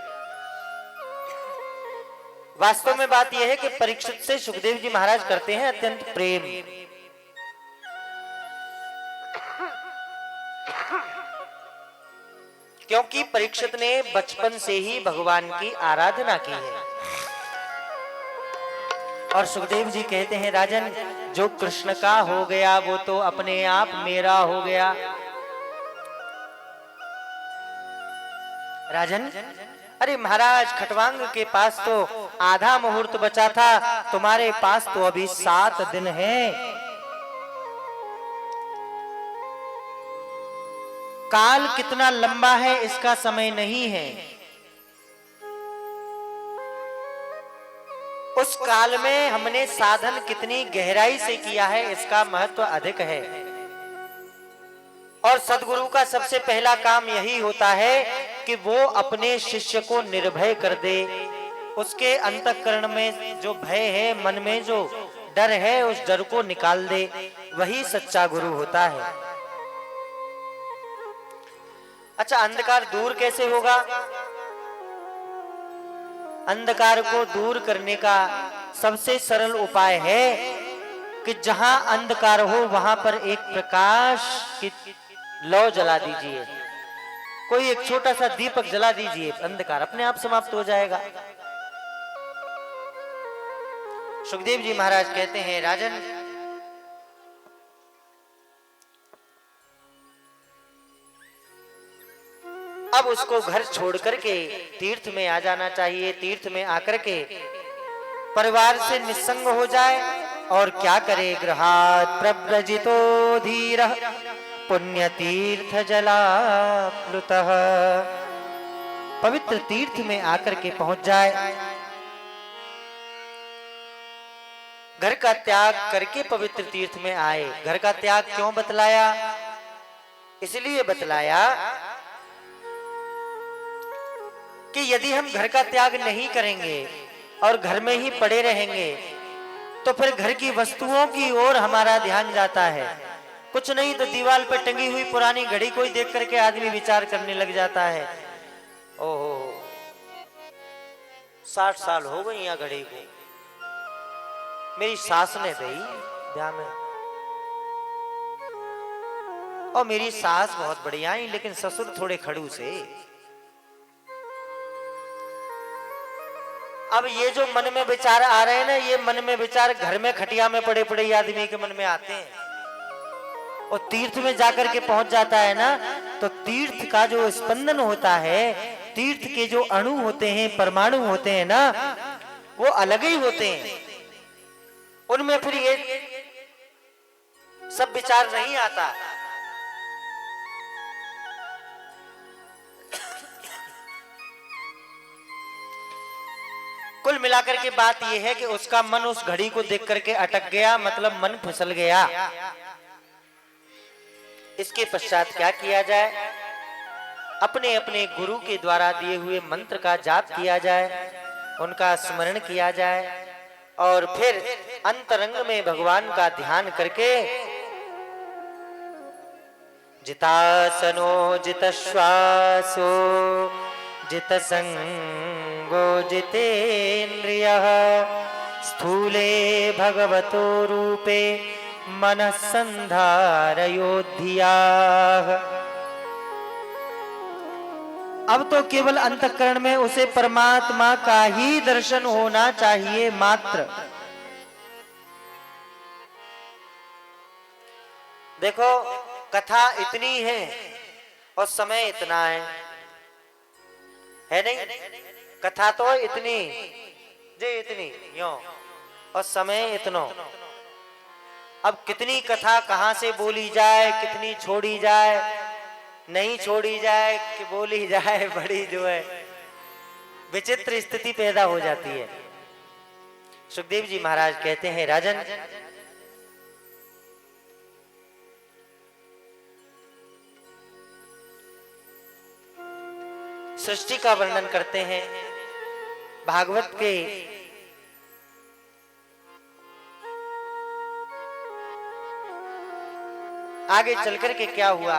वास्तव में बात यह है कि परीक्षित से सुखदेव जी महाराज करते हैं अत्यंत प्रेम। क्योंकि परीक्षित ने बचपन से ही भगवान की आराधना की है। और सुखदेव जी कहते हैं, राजन जो कृष्ण का हो गया वो तो अपने आप मेरा हो गया। राजन अरे महाराज, खटवांग के पास तो आधा मुहूर्त बचा था, तुम्हारे पास तो अभी 7 दिन हैं। काल कितना लंबा है इसका समय नहीं है। उस काल में हमने साधन कितनी गहराई से किया है इसका महत्व अधिक है। और सदगुरु का सबसे पहला काम यही होता है कि वो अपने शिष्य को निर्भय कर दे। उसके अंतःकरण में जो भय है, मन में जो डर है, उस डर को निकाल दे। वही सच्चा गुरु होता है। अच्छा, अंधकार दूर कैसे होगा? अंधकार को दूर करने का सबसे सरल उपाय है कि जहां अंधकार हो वहां पर एक प्रकाश की लौ जला दीजिए, कोई एक छोटा सा दीपक जला दीजिए, अंधकार अपने आप समाप्त हो जाएगा। सुखदेव जी महाराज कहते हैं, राजन, अब उसको घर छोड़ करके तीर्थ में आ जाना चाहिए। तीर्थ में आकर के परिवार से निस्संग हो जाए और क्या करे? गृहात् प्रव्रजितो धीरः पुण्य तीर्थ जलाप्लुतः। पवित्र तीर्थ में आकर के पहुंच जाए। घर का त्याग करके पवित्र तीर्थ में आए। घर का त्याग क्यों बतलाया? इसलिए बतलाया कि यदि हम घर का त्याग नहीं करेंगे और घर में ही पड़े रहेंगे तो फिर घर की वस्तुओं की ओर हमारा ध्यान जाता है। कुछ नहीं तो दीवार पर टंगी हुई पुरानी घड़ी कोई देख करके आदमी विचार करने लग जाता है, ओहो 60 साल हो गई यहाँ घड़ी को, मेरी सास ने दी ब्याह में, और मेरी सास बहुत बढ़िया है लेकिन ससुर थोड़े खड़ूस है। अब ये जो मन में विचार आ रहे हैं ना, ये मन में विचार घर में खटिया में पड़े पड़े आदमी के मन में आते हैं, और तीर्थ में जाकर के पहुंच जाता है ना, तो तीर्थ का जो स्पंदन होता है, तीर्थ के जो अणु होते हैं, परमाणु होते हैं ना, वो अलग ही होते हैं। उनमें फिर ये सब विचार नहीं आता। कुल मिलाकर के बात यह है कि उसका मन उस घड़ी को देख करके अटक गया, मतलब मन फिसल गया। इसके पश्चात क्या किया जाए? अपने अपने गुरु के द्वारा दिए हुए मंत्र का जाप किया जाए, उनका स्मरण किया जाए, और फिर अंतरंग में भगवान का ध्यान करके जितासनो जितश्वासो जितसंगो जितेन्द्रियः स्थूले भगवतो रूपे मनः संधारयोधियाः। अब तो केवल अंतःकरण में उसे परमात्मा का ही दर्शन होना चाहिए मात्र। देखो, कथा इतनी है और समय इतना है नहीं? कथा तो इतनी जे इतनी यो और समय इतनो। अब कितनी कथा कहां से बोली जाए, कितनी छोड़ी जाए, नहीं छोड़ी जाए कि बोली जाए, बड़ी जो है विचित्र स्थिति पैदा हो जाती है। सुखदेव जी महाराज कहते हैं, राजन, सृष्टि का वर्णन करते हैं भागवत के आगे चलकर के क्या हुआ।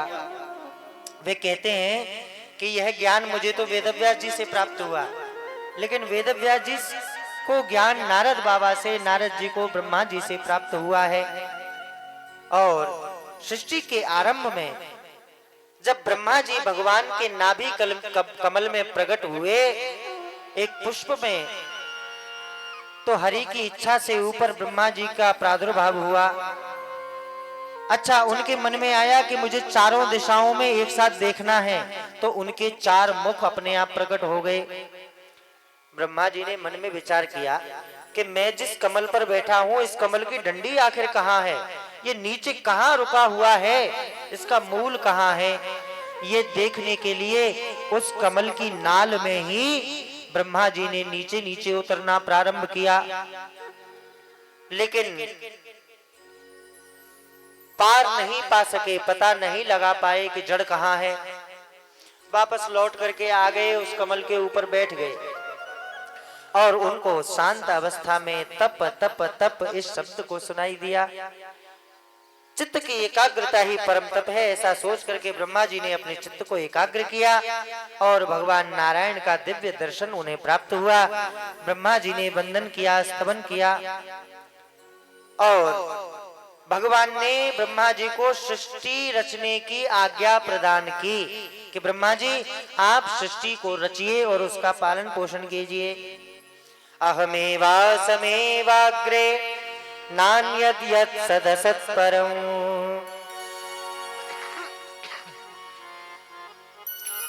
वे कहते हैं कि यह ज्ञान मुझे तो वेदव्यास जी से प्राप्त हुआ, लेकिन वेदव्यास जी को ज्ञान नारद बाबा से, नारद जी को ब्रह्मा जी से प्राप्त हुआ है। और सृष्टि के आरंभ में जब ब्रह्मा जी भगवान के नाभि कमल में प्रकट हुए एक पुष्प में, तो हरि की इच्छा से ऊपर ब्रह्मा जी का प्रादुर्भाव हुआ। अच्छा, उनके मन में आया कि मुझे चारों दिशाओं में एक साथ देखना है, तो उनके 4 मुख अपने आप प्रकट हो गए। ब्रह्मा जी ने मन में विचार किया कि मैं जिस कमल पर बैठा हूं, इस कमल की डंडी आखिर कहां है, ये नीचे कहां रुका हुआ है, इसका मूल कहां है। ये देखने के लिए उस कमल की नाल में ही ब्रह्मा जी ने नीचे नीचे उतरना प्रारंभ किया, लेकिन पार नहीं पा सके, पता नहीं लगा पाए कि जड़ कहां है। वापस लौट करके आ गए, उस कमल के ऊपर बैठ गए, और उनको शांत अवस्था में तप तप तप इस शब्द को सुनाई दिया। चित्त की एकाग्रता ही परम तप है, ऐसा सोच करके ब्रह्मा जी ने अपने चित्त को एकाग्र किया और भगवान नारायण का दिव्य दर्शन उन्हें प्राप्त हुआ। ब्रह्मा जी ने वंदन किया, स्तवन किया और भगवान ने ब्रह्मा जी को सृष्टि रचने की आज्ञा प्रदान की कि ब्रह्मा जी आप सृष्टि को रचिए और उसका पालन पोषण कीजिए। अहमेवासमेवाग्रे नान्यद् यत् सदसत्परम्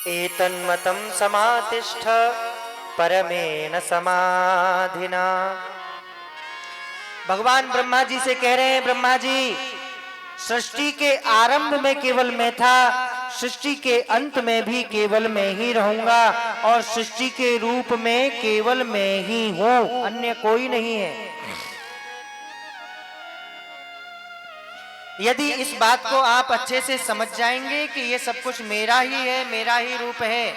एतन्मतं समातिष्ठ परमेन समाधिना। भगवान ब्रह्मा जी से कह रहे हैं, ब्रह्मा जी सृष्टि के आरंभ में केवल मैं था, सृष्टि के अंत में भी केवल मैं ही रहूंगा और सृष्टि के रूप में केवल मैं ही हूं, अन्य कोई नहीं है। यदि इस बात को आप अच्छे से समझ जाएंगे कि ये सब कुछ मेरा ही है, मेरा ही रूप है,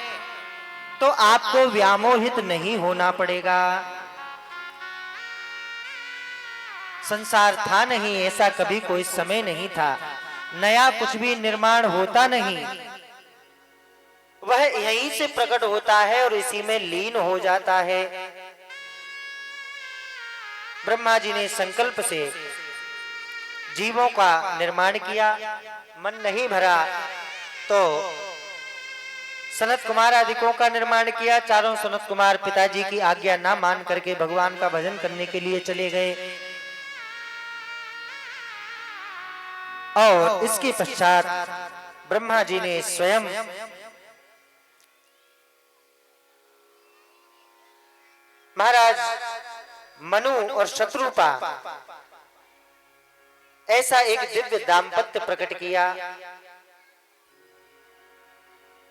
तो आपको व्यामोहित नहीं होना पड़ेगा। संसार था नहीं, ऐसा कभी कोई समय नहीं था, नया कुछ भी निर्माण होता नहीं, वह यहीं से प्रकट होता है और इसी में लीन हो जाता है। ब्रह्मा जी ने संकल्प से जीवों का निर्माण किया, मन नहीं भरा तो सनत कुमार आदिकों का निर्माण किया। चारों सनत कुमार पिताजी की आज्ञा ना मान करके भगवान का भजन करने के लिए चले गए और इसके पश्चात ब्रह्मा जी ने स्वयं महाराज मनु और शत्रुपा ऐसा एक दिव्य दाम्पत्य प्रकट किया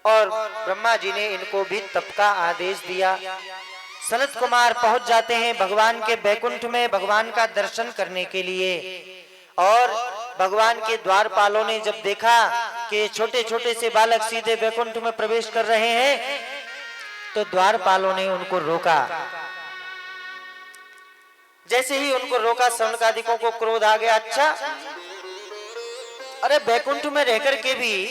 और ब्रह्मा जी ने इनको भी तप का आदेश दिया। सनत कुमार पहुंच जाते हैं भगवान के बैकुंठ में भगवान का दर्शन करने के लिए और भगवान के द्वारपालों ने जब देखा कि छोटे छोटे से बालक सीधे बैकुंठ में प्रवेश कर रहे हैं तो द्वारपालों ने उनको रोका। जैसे ही उनको रोका सनकादिकों को क्रोध आ गया, अच्छा अरे बैकुंठ में रहकर के भी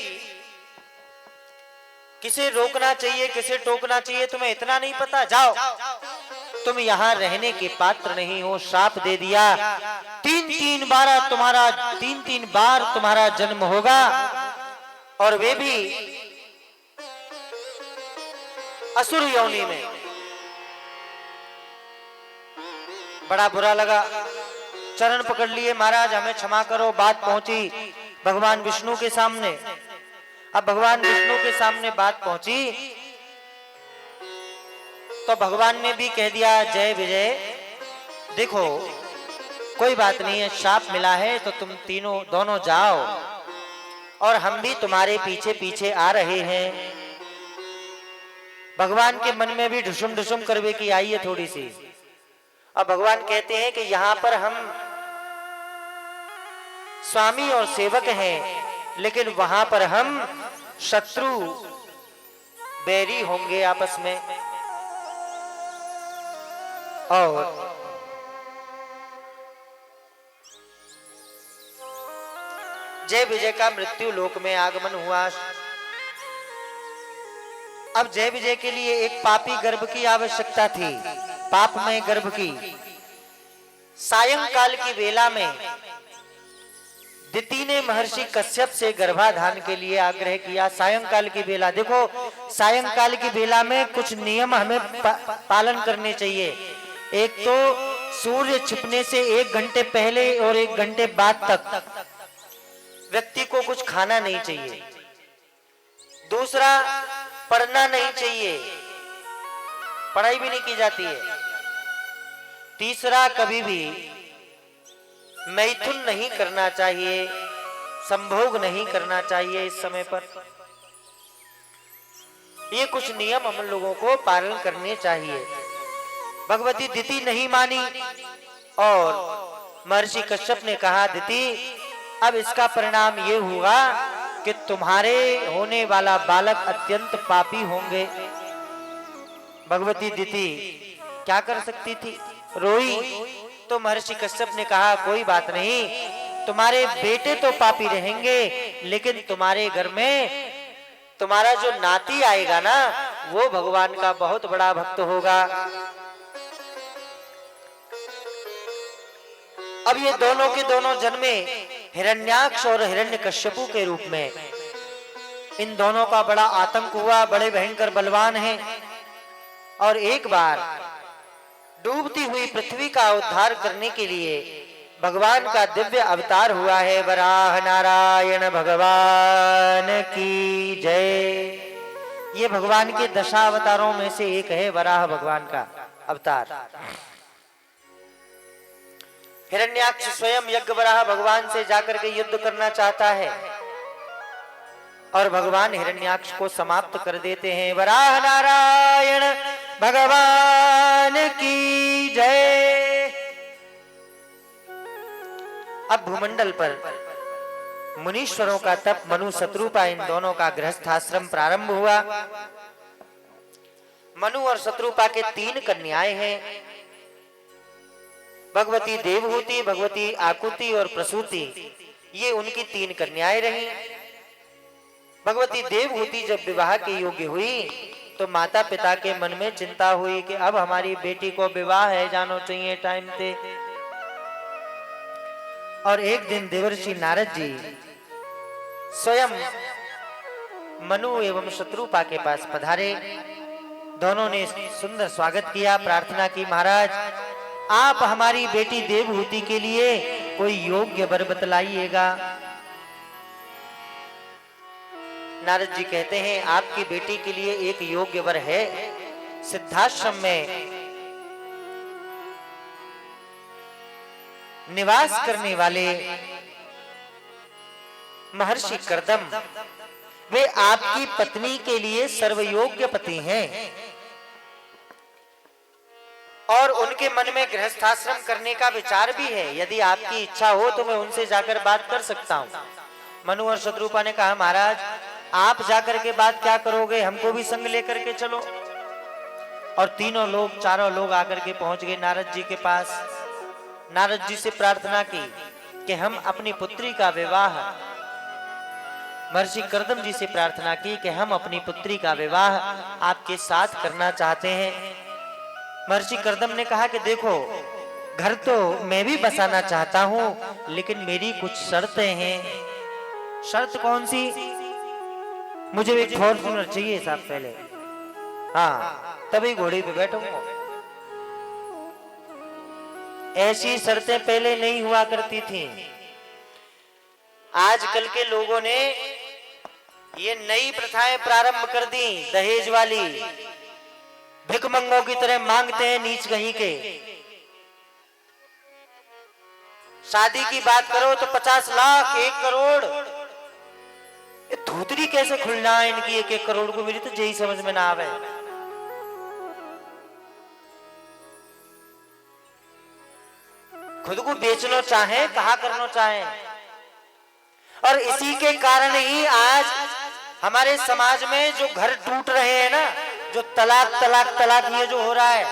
किसे रोकना चाहिए किसे टोकना चाहिए, तुम्हें इतना नहीं पता, जाओ तुम यहाँ रहने के पात्र नहीं हो, श्राप दे दिया। तीन तीन बार तुम्हारा जन्म होगा और वे भी असुर योनि में। बड़ा बुरा लगा, चरण पकड़ लिए, महाराज हमें क्षमा करो। बात पहुंची भगवान विष्णु के सामने। अब भगवान विष्णु के सामने बात पहुंची तो भगवान ने भी कह दिया, जय विजय, देखो कोई बात नहीं है, श्राप मिला है तो तुम दोनों जाओ और हम भी तुम्हारे पीछे पीछे आ रहे हैं। भगवान के मन में भी ढुसुम ढुसुम करवे की आई है थोड़ी सी। अब भगवान कहते हैं कि यहाँ पर हम स्वामी और सेवक हैं, लेकिन वहां पर हम शत्रु बैरी होंगे आपस में। और जय विजय का मृत्यु लोक में आगमन हुआ। अब जय विजय के लिए एक पापी गर्भ की आवश्यकता थी, पापमय गर्भ की। सायंकाल की वेला में दिति ने महर्षि कश्यप से गर्भाधान के लिए आग्रह किया। सायंकाल की बेला, देखो सायंकाल की बेला में कुछ नियम हमें पालन करने चाहिए। एक तो सूर्य छिपने से 1 घंटे पहले और 1 घंटे बाद तक व्यक्ति को कुछ खाना नहीं चाहिए। दूसरा, पढ़ना नहीं चाहिए, पढ़ाई भी नहीं की जाती है। तीसरा, कभी भी मैथुन नहीं करना चाहिए, संभोग नहीं करना चाहिए इस समय पर। ये कुछ नियम हम लोगों को पालन करने चाहिए। भगवती दिति नहीं मानी और महर्षि कश्यप ने कहा, दिति अब इसका परिणाम ये हुआ कि तुम्हारे होने वाला बालक अत्यंत पापी होंगे। भगवती दिति क्या कर सकती थी, रोई। तो महर्षि कश्यप ने कहा, कोई बात नहीं, तुम्हारे बेटे तो पापी रहेंगे, लेकिन तुम्हारे घर में तुम्हारा जो नाती आएगा ना, वो भगवान का बहुत बड़ा भक्त होगा। अब ये दोनों के दोनों जन्मे हिरण्याक्ष और हिरण्यकश्यपु के रूप में। इन दोनों का बड़ा आतंक हुआ, बड़े भयंकर बलवान हैं। और एक बार डूबती हुई पृथ्वी का उद्धार करने के लिए भगवान का दिव्य अवतार हुआ है। वराह नारायण भगवान की जय। ये भगवान के दशा अवतारों में से एक है, वराह भगवान का अवतार। हिरण्याक्ष स्वयं यज्ञ वराह भगवान से जाकर के युद्ध करना चाहता है और भगवान हिरण्याक्ष को समाप्त कर देते हैं। वराह नारायण भगवान की जय। अब भूमंडल पर मुनीश्वरों का तप, मनु शत्रुपा, इन दोनों का गृहस्थाश्रम प्रारंभ हुआ। मनु और शत्रुपा के 3 कन्याएं हैं, भगवती देवहूति, भगवती आकुति और प्रसूति। ये उनकी 3 कन्याएं रही। भगवती देवहूति जब विवाह के योग्य हुई तो माता पिता के मन में चिंता हुई कि अब हमारी बेटी को विवाह है जानो चाहिए टाइम पे। और एक दिन देवर्षि नारद जी स्वयं मनु एवं शत्रुपा के पास पधारे। दोनों ने सुंदर स्वागत किया, प्रार्थना की, महाराज आप हमारी बेटी देवहूति के लिए कोई योग्य वर बतलाइएगा। नारद जी कहते हैं आपकी बेटी के लिए एक योग्य वर है। सिद्धाश्रम में निवास करने वाले महर्षि कर्दम, वे आपकी पत्नी के लिए सर्वयोग्य पति हैं और उनके मन में गृहस्थाश्रम करने का विचार भी है। यदि आपकी इच्छा हो तो मैं उनसे जाकर बात कर सकता हूं। मनु और शत्रुपा ने कहा महाराज आप जाकर के बात क्या करोगे, हमको भी संग लेकर के चलो। और चारों लोग आकर के पहुंच गए नारद जी के पास। नारद जी से प्रार्थना की कि हम अपनी पुत्री का विवाह, महर्षि कर्दम जी से प्रार्थना की कि हम अपनी पुत्री का विवाह आपके साथ करना चाहते हैं। महर्षि कर्दम ने कहा कि देखो घर तो मैं भी बसाना चाहता हूं, लेकिन मेरी कुछ शर्तें हैं। शर्त कौन सी? मुझे एक फॉर्च्यूनर चाहिए साहब पहले, हाँ तभी घोड़े पे बैठूंगा। ऐसी शर्तें पहले नहीं हुआ करती थी। आजकल के लोगों ने ये नई प्रथाएं प्रारंभ कर दी, दहेज वाली। भिखमंगों की तरह मांगते हैं नीच कहीं के। शादी की बात करो तो 50 लाख, 1 करोड़। ये धोतरी कैसे खुलना है इनकी 1-1 करोड़ को, मेरी तो यही समझ में ना आवे। खुद को बेचना चाहे, कहा करना चाहे। और इसी के कारण ही आज हमारे समाज में जो घर टूट रहे हैं ना, जो तलाक तलाक तलाक ये जो हो रहा है,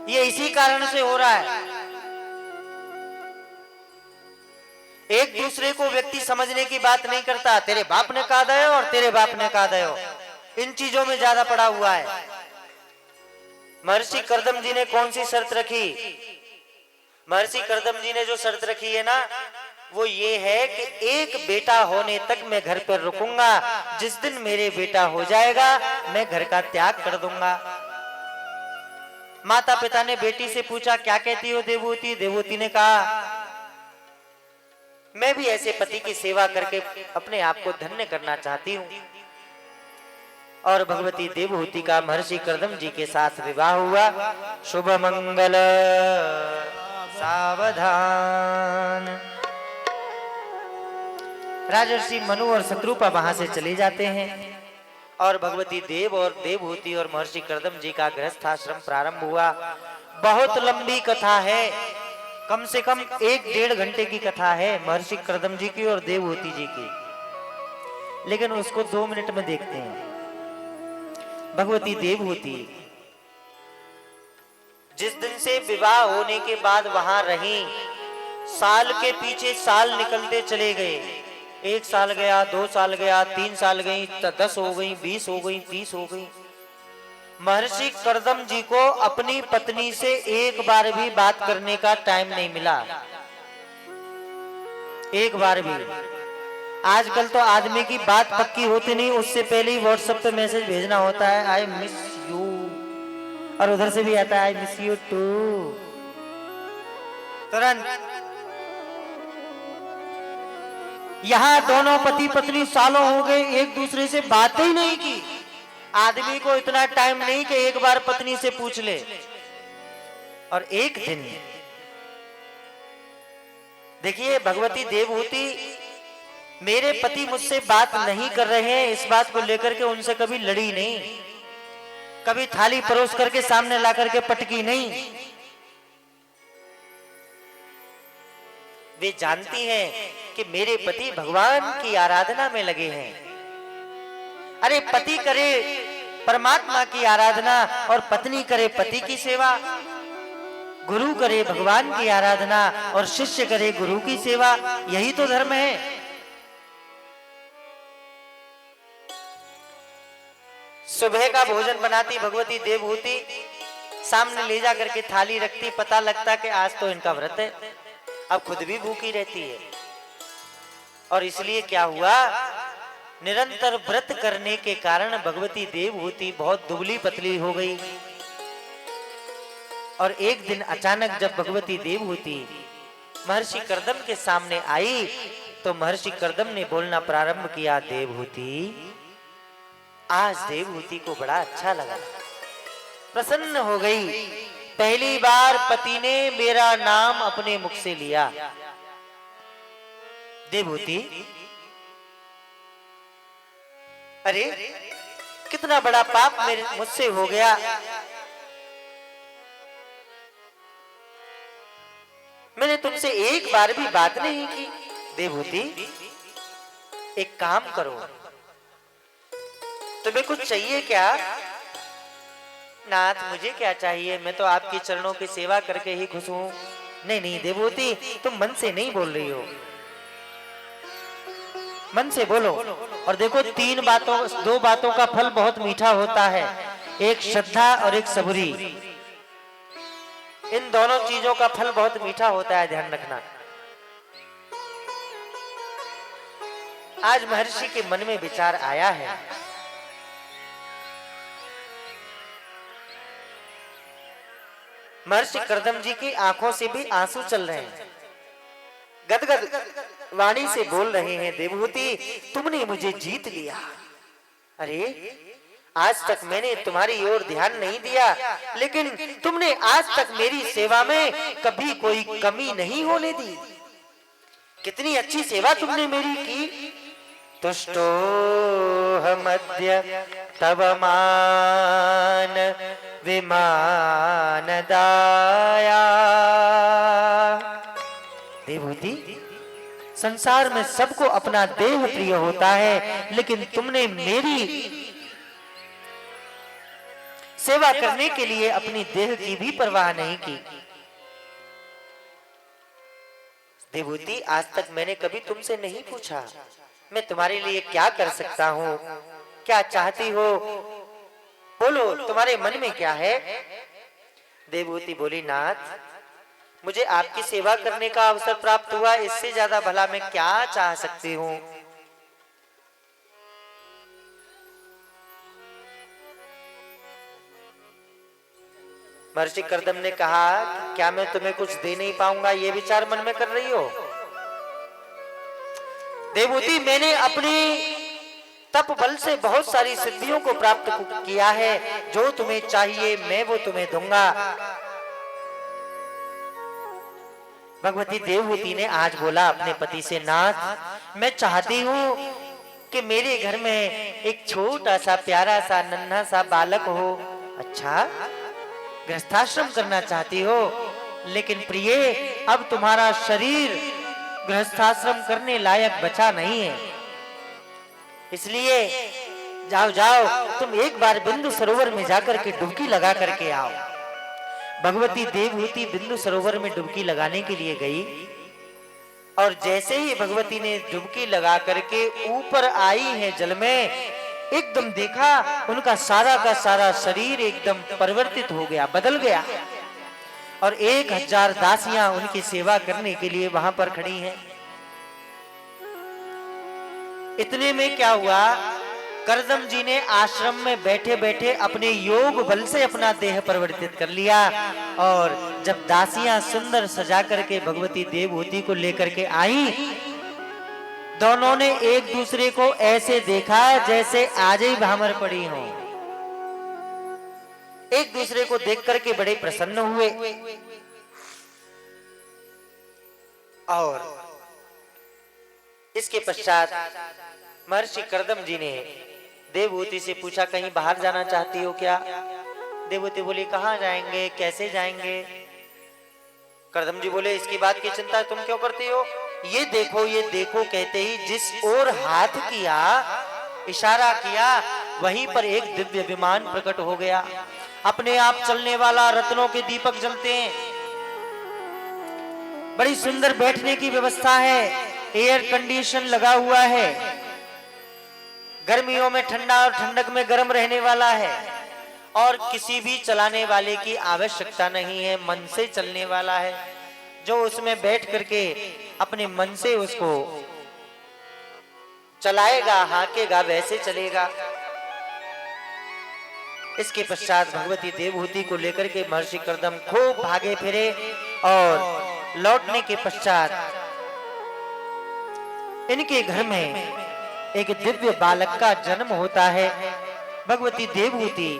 ये इसी कारण से हो रहा है। एक दूसरे को व्यक्ति समझने की बात नहीं करता। तेरे बाप ने कहा दयो और तेरे बाप ने कहा दयो, इन चीजों में ज्यादा पड़ा हुआ है। महर्षि कर्दम जी ने कौन सी शर्त रखी? महर्षि कर्दम जी ने जो शर्त रखी है ना, वो ये है कि एक बेटा होने तक मैं घर पर रुकूंगा। जिस दिन मेरे बेटा हो जाएगा मैं घर का त्याग कर दूंगा। माता पिता ने बेटी से पूछा क्या कहती हो देवहूति? देवहूति ने कहा मैं भी ऐसे पति की सेवा करके अपने आप को धन्य करना चाहती हूँ। और भगवती देवहूति का महर्षि कर्दम जी के साथ विवाह हुआ। शुभ मंगल सावधान। राजर्षि मनु और शत्रुपा वहां से चले जाते हैं और भगवती देव और देवहूति और महर्षि कर्दम जी का गृहस्थाश्रम प्रारंभ हुआ। बहुत लंबी कथा है, कम से कम 1-1.5 घंटे की कथा है महर्षि कर्दम जी की और देवहूति जी की, लेकिन उसको 2 मिनट में देखते हैं। भगवती देवहूति जिस दिन से विवाह होने के बाद वहां रही, साल के पीछे साल निकलते चले गए। 1 साल गया, 2 साल गया, 3 साल गई, 10 हो गई, 20 हो गई, 30 हो गई। महर्षि कर्दम जी को अपनी पत्नी से एक बार भी बात करने का टाइम नहीं मिला, एक बार भी। आजकल तो आदमी की बात पक्की होती नहीं, उससे पहले ही व्हाट्सएप पे मैसेज भेजना होता है, आई मिस यू, और उधर से भी आता है आई मिस यू टू, तुरंत। यहाँ दोनों पति पत्नी सालों हो गए, एक दूसरे से बातें ही नहीं की। आदमी को इतना टाइम नहीं कि एक बार पत्नी से पूछ ले। और एक दिन देखिए, भगवती देवहूति, मेरे पति मुझसे बात नहीं कर रहे हैं, इस बात को लेकर के उनसे कभी लड़ी नहीं, कभी थाली परोस करके सामने ला करके पटकी नहीं। वे जानती हैं कि मेरे पति भगवान की आराधना में लगे हैं। अरे पति करे परमात्मा की आराधना और पत्नी करे पति की सेवा, गुरु करे भगवान की आराधना और शिष्य करे गुरु की सेवा, यही तो धर्म है। सुबह का भोजन बनाती भगवती देवहूति, सामने ले जा करके थाली रखती, पता लगता कि आज तो इनका व्रत है, अब खुद भी भूखी रहती है। और इसलिए क्या हुआ, निरंतर व्रत करने के कारण भगवती देवहूति बहुत दुबली पतली हो गई। और एक दिन अचानक जब भगवती देवहूति महर्षि कर्दम के सामने आई तो महर्षि कर्दम ने बोलना प्रारंभ किया, देवहूति। आज देवहूति को बड़ा अच्छा लगा, प्रसन्न हो गई। पहली बार पति ने मेरा नाम अपने मुख से लिया। देवहूति, अरे कितना बड़ा पाप मेरे मुझसे हो गया। मैंने तुमसे एक बार भी बात नहीं की। देवहूति, एक काम करो, तुम्हें कुछ चाहिए क्या? नाथ, मुझे क्या चाहिए, मैं तो आपके चरणों की सेवा करके ही खुश हूं। नहीं नहीं देवहूति, तुम मन से नहीं बोल रही हो, मन से बोलो। और देखो, दो बातों का फल बहुत मीठा होता है, एक श्रद्धा और एक सबूरी। इन दोनों चीजों का फल बहुत मीठा होता है, ध्यान रखना। आज महर्षि के मन में विचार आया है, महर्षि कर्दम जी की आंखों से भी आंसू चल रहे हैं, गदगद वाणी से बोल रहे हैं, देवहूति तुमने मुझे जीत लिया। अरे आज तक मैंने तुम्हारी ओर ध्यान नहीं दिया, लेकिन तुमने आज तक मेरी सेवा में कभी कोई कमी नहीं होने दी। कितनी अच्छी सेवा तुमने मेरी की। तुष्टो मध्य तव मान विमान दाया। देवहूति, संसार में सबको अपना देह प्रिय होता है, लेकिन तुमने मेरी सेवा करने के लिए अपनी देह की भी परवाह नहीं की। देवहूति, आज तक मैंने कभी तुमसे नहीं पूछा मैं तुम्हारे लिए क्या कर सकता हूँ, क्या चाहती हो, बोलो तुम्हारे मन में क्या है। देवहूति बोली, नाथ, मुझे आपकी सेवा करने का अवसर प्राप्त हुआ, इससे ज्यादा भला मैं क्या चाह सकती हूँ। महर्षि कर्दम ने कहा, क्या मैं तुम्हें कुछ दे नहीं पाऊंगा, ये विचार मन में कर रही हो? देवहूति, मैंने अपनी तप बल से बहुत सारी सिद्धियों को प्राप्त किया है, जो तुम्हें चाहिए मैं वो तुम्हें दूंगा। भगवती देवहूति ने आज बोला अपने पति से, नाथ, मैं चाहती हूँ कि मेरे घर में एक छोटा सा प्यारा सा नन्हा सा बालक हो। अच्छा, गृहस्थाश्रम करना चाहती हो, लेकिन प्रिय, अब तुम्हारा शरीर गृहस्थाश्रम करने लायक बचा नहीं है, इसलिए जाओ जाओ तुम एक बार बिंदु सरोवर में जाकर के डुबकी लगा करके आओ। भगवती देवहूति बिंदु सरोवर में डुबकी लगाने के लिए गई। और जैसे ही भगवती ने डुबकी लगा करके ऊपर आई है जल में, एकदम देखा उनका सारा का सारा शरीर एकदम परिवर्तित हो गया, बदल गया। और 1000 दासियां उनकी सेवा करने के लिए वहां पर खड़ी हैं। इतने में क्या हुआ, करदम जी ने आश्रम में बैठे बैठे अपने योग बल से अपना देह परिवर्तित कर लिया। और जब दासियां सुंदर सजा करके भगवती देवहूति को लेकर के आई, दोनों ने एक दूसरे को ऐसे देखा जैसे आज ही भामर पड़ी हो। एक दूसरे को देख करके बड़े प्रसन्न हुए। और इसके पश्चात महर्षि करदम जी ने देवहूति से पूछा, कहीं बाहर जाना चाहती हो क्या? देवहूति बोली, कहाँ जाएंगे, कैसे जाएंगे? करदम जी बोले, इसकी बात की चिंता तुम क्यों करती हो? ये देखो कहते ही जिस ओर हाथ किया, इशारा किया, वहीं पर एक दिव्य विमान प्रकट हो गया। अपने आप चलने वाला, रत्नों के दीपक जलते हैं, बड़ी सुंदर बैठने की व्यवस्था है, एयर कंडीशन लगा हुआ है, गर्मियों में ठंडा और ठंडक में गर्म रहने वाला है, और किसी भी चलाने वाले की आवश्यकता नहीं है, मन से चलने वाला है। जो उसमें बैठ करके अपने मन से उसको चलाएगा, हाकेगा, वैसे चलेगा। इसके पश्चात भगवती देवहूति को लेकर के महर्षि करदम खूब भागे फिरे। और लौटने के पश्चात इनके घर में एक दिव्य बालक का जन्म होता है। भगवती देवहूति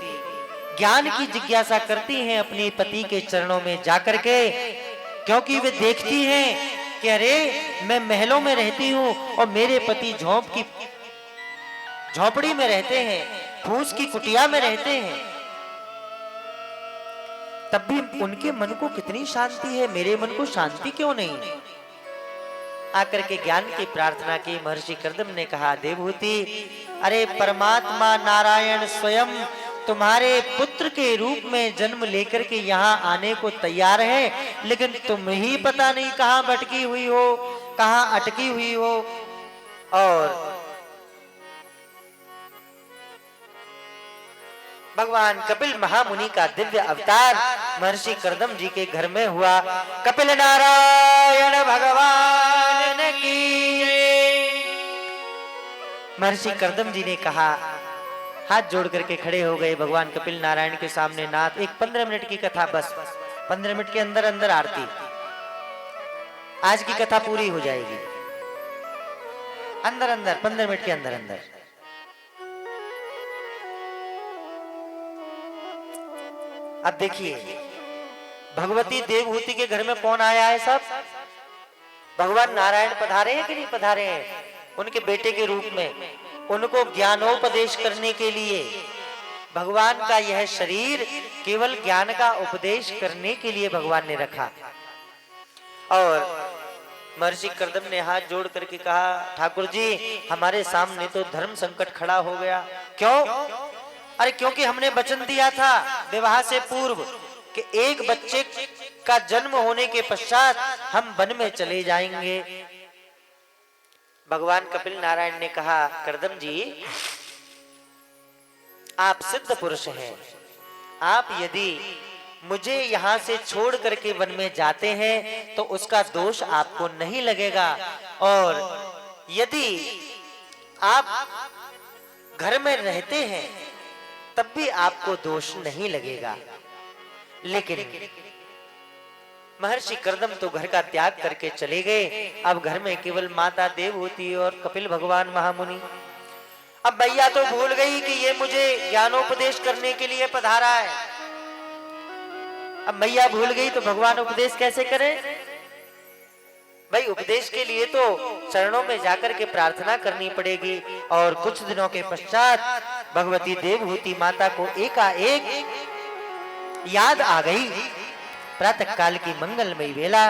ज्ञान की जिज्ञासा करती हैं अपने पति के चरणों में जाकर के, क्योंकि वे देखती हैं कि अरे मैं महलों में रहती हूँ और मेरे पति झोपड़ी में रहते हैं, फूस की कुटिया में रहते हैं, तब भी उनके मन को कितनी शांति है, मेरे मन को शांति क्यों नहीं? आकर के ज्ञान की प्रार्थना की। महर्षि करदम ने कहा, देवहूति, अरे परमात्मा नारायण स्वयं तुम्हारे पुत्र के रूप में जन्म लेकर के यहाँ आने को तैयार है, लेकिन तुम ही पता नहीं कहाँ भटकी हुई हो, कहाँ अटकी हुई हो। और भगवान कपिल महामुनि का दिव्य अवतार महर्षि करदम जी के घर में हुआ। कपिल नारायण भगवान की। महर्षि करदम जी ने कहा, हाथ जोड़ करके खड़े हो गए भगवान कपिल नारायण के सामने। नाथ, एक 15 मिनट की कथा, बस 15 मिनट के अंदर अंदर आरती, आज की कथा पूरी हो जाएगी। अंदर अंदर 15 मिनट के अंदर अंदर। अब देखिए, भगवती देवहूति के घर में कौन आया है? सब भगवान नारायण पधारे हैं कि नहीं पधारे हैं? उनके बेटे के रूप में उनको ज्ञानोपदेश करने के लिए भगवान का यह शरीर केवल ज्ञान का उपदेश करने के लिए भगवान ने रखा। और महर्षि करदम ने हाथ जोड़ करके कहा, ठाकुर जी, हमारे सामने तो धर्म संकट खड़ा हो गया। क्यों? अरे क्योंकि हमने वचन दिया था विवाह से पूर्व कि एक बच्चे का जन्म होने के पश्चात हम वन में चले जाएंगे। भगवान कपिल नारायण ने कहा, करदम जी, आप सिद्ध पुरुष हैं, आप यदि मुझे यहाँ से छोड़ करके वन में जाते हैं तो उसका दोष आपको नहीं लगेगा, और यदि आप घर में रहते हैं तब भी आपको दोष नहीं लगेगा। लेकिन महर्षि करदम तो घर का त्याग करके चले गए। अब घर में केवल माता देवहूति और कपिल भगवान महामुनि। अब मैया तो भूल गई कि ये मुझे ज्ञानोपदेश करने के लिए पधारा है। अब मैया भूल गई तो भगवान उपदेश कैसे करें? भाई, उपदेश के लिए तो चरणों में जाकर के प्रार्थना करनी पड़ेगी। और कुछ दिनों के पश्चात भगवती देवहूति माता को एकाएक याद आ गई। प्रातः काल की मंगलमयी वेला,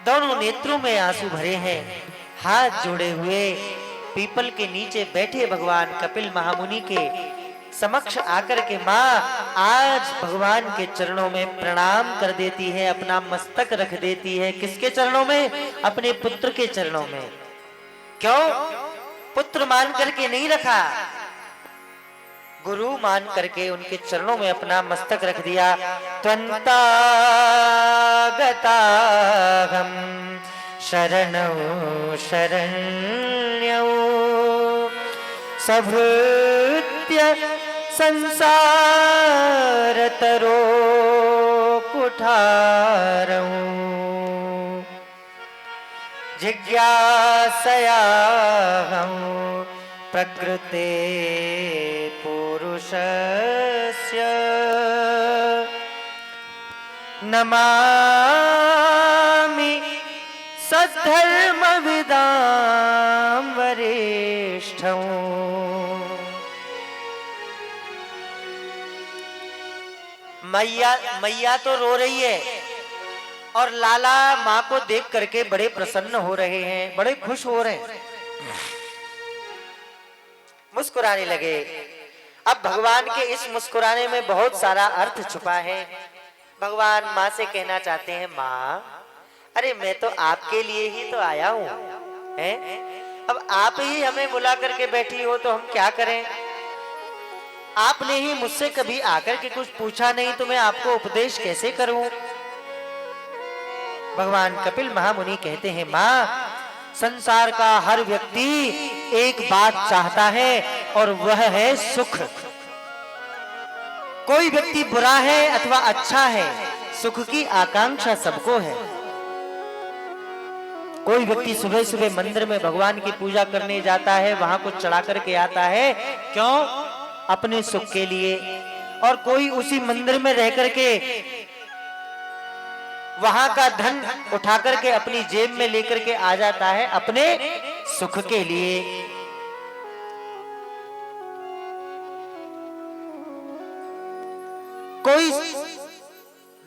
दोनों नेत्रों में आंसू भरे हैं, हाथ जोड़े हुए पीपल के नीचे बैठे भगवान कपिल महामुनि के समक्ष आकर के माँ आज भगवान के चरणों में प्रणाम कर देती है, अपना मस्तक रख देती है। किसके चरणों में? अपने पुत्र के चरणों में। क्यों? पुत्र मान करके नहीं रखा, गुरु मान करके उनके चरणों में अपना मस्तक रख दिया। त्वन्तागताहं शरणौ शरण्यौ सभृत्य संसार तरो कुठारौ जिज्ञासयाहं प्रकृते पुरुषस्य नमामि सद्धर्मविदां वरिष्ठं। मैया तो रो रही है और लाला माँ को देख करके बड़े प्रसन्न हो रहे हैं, बड़े खुश हो रहे हैं, मुस्कुराने लगे। अब भगवान के इस मुस्कुराने में बहुत सारा अर्थ छुपा है। भगवान माँ से कहना चाहते हैं, माँ अरे मैं तो आपके लिए ही तो आया हूं, हैं? अब आप ही हमें बुला करके बैठी हो तो हम क्या करें? आपने ही मुझसे कभी आकर के कुछ पूछा नहीं तो मैं आपको उपदेश कैसे करूं? भगवान कपिल महामुनि कहते हैं, माँ संसार का हर व्यक्ति एक बात चाहता है और वह है सुख। कोई व्यक्ति बुरा है अथवा अच्छा है, सुख की आकांक्षा सबको है। कोई व्यक्ति सुबह सुबह मंदिर में भगवान की पूजा करने जाता है, वहां कुछ चढ़ा करके आता है, क्यों? अपने सुख के लिए। और कोई उसी मंदिर में रह करके वहां का धन उठा करके अपनी जेब में लेकर के आ जाता है अपने सुख के लिए। कोई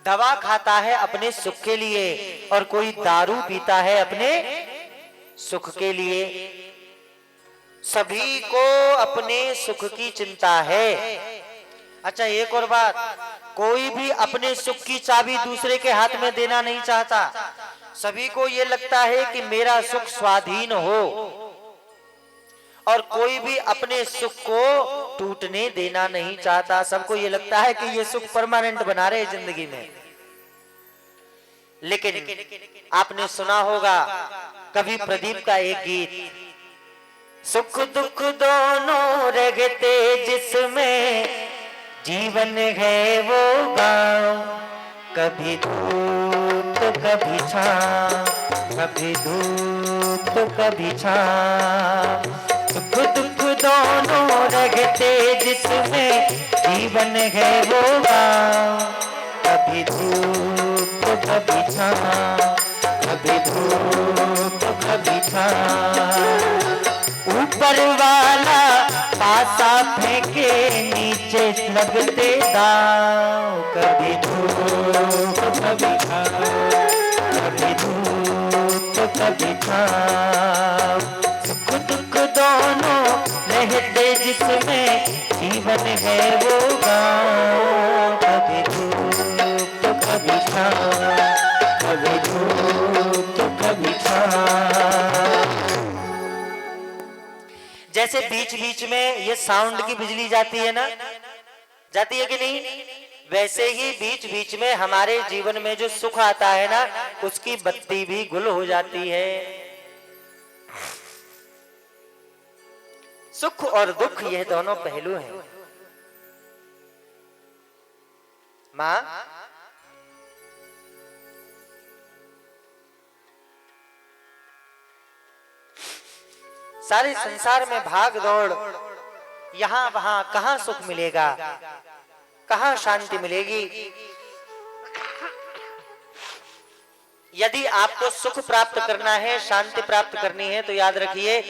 दवा खाता है अपने सुख के लिए और कोई दारू पीता है अपने सुख के लिए। सभी को अपने सुख की चिंता है। अच्छा एक और बात, कोई भी अपने सुख की चाबी दूसरे के हाथ में देना नहीं चाहता। सभी को यह लगता है कि मेरा सुख स्वाधीन हो, और कोई भी अपने सुख को टूटने देना नहीं चाहता। सबको ये लगता है कि ये सुख परमानेंट बना रहे जिंदगी में। लेकिन आपने सुना होगा कवि प्रदीप का एक गीत, सुख दुख दोनों रहते जिसमें जीवन है वो गाँव, कभी धूप कभी छाँव, कभी धूप कभी छाँव। सुख दुख दोनों रहते जिसमें जीवन है वो गाँव, कभी धूप कभी छाँव, कभी धूप कभी छाँव। ऊपर वाला पासा फेंके नीचे लगते दांव, कभी धूप कभी छाँव, कभी धूप कभी छाँव। सुख दुख दोनों रहते जिसमें जीवन है वो गाँव, कभी धूप कभी छाँव, कभी धूप कभी छाँव। जैसे बीच बीच में ये साउंड की बिजली जाती है ना, जाती है कि नहीं? वैसे ही बीच बीच में हमारे जीवन में जो सुख आता है ना, उसकी बत्ती भी गुल हो जाती है। सुख और दुख यह दोनों पहलू हैं। मां सारे संसार में भाग दौड़, यहां वहां कहां सुख मिलेगा, कहां शांति मिलेगी? यदि आपको सुख प्राप्त करना है, शांति प्राप्त करनी है, तो याद रखिए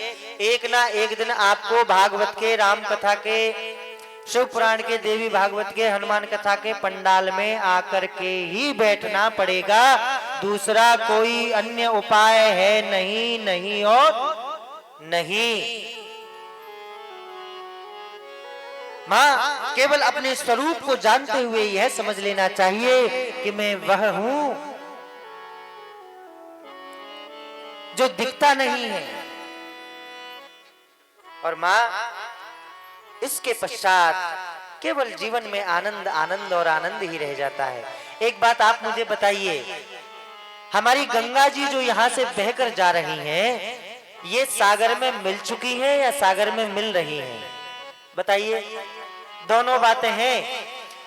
एक ना एक दिन आपको भागवत के, राम कथा के, शिव पुराण के, देवी भागवत के, हनुमान कथा के पंडाल में आकर के ही बैठना पड़ेगा। दूसरा कोई अन्य उपाय है नहीं, नहीं और नहीं। माँ केवल अपने स्वरूप को जानते हुए यह समझ लेना चाहिए कि मैं वह हूं जो दिखता नहीं है। और माँ इसके पश्चात केवल जीवन में आनंद आनंद और आनंद ही रह जाता है। एक बात आप मुझे बताइए, हमारी गंगा जी जो यहाँ से बहकर जा रही हैं, ये सागर में मिल चुकी हैं या सागर में मिल रही हैं? बताइए। दोनों बातें हैं,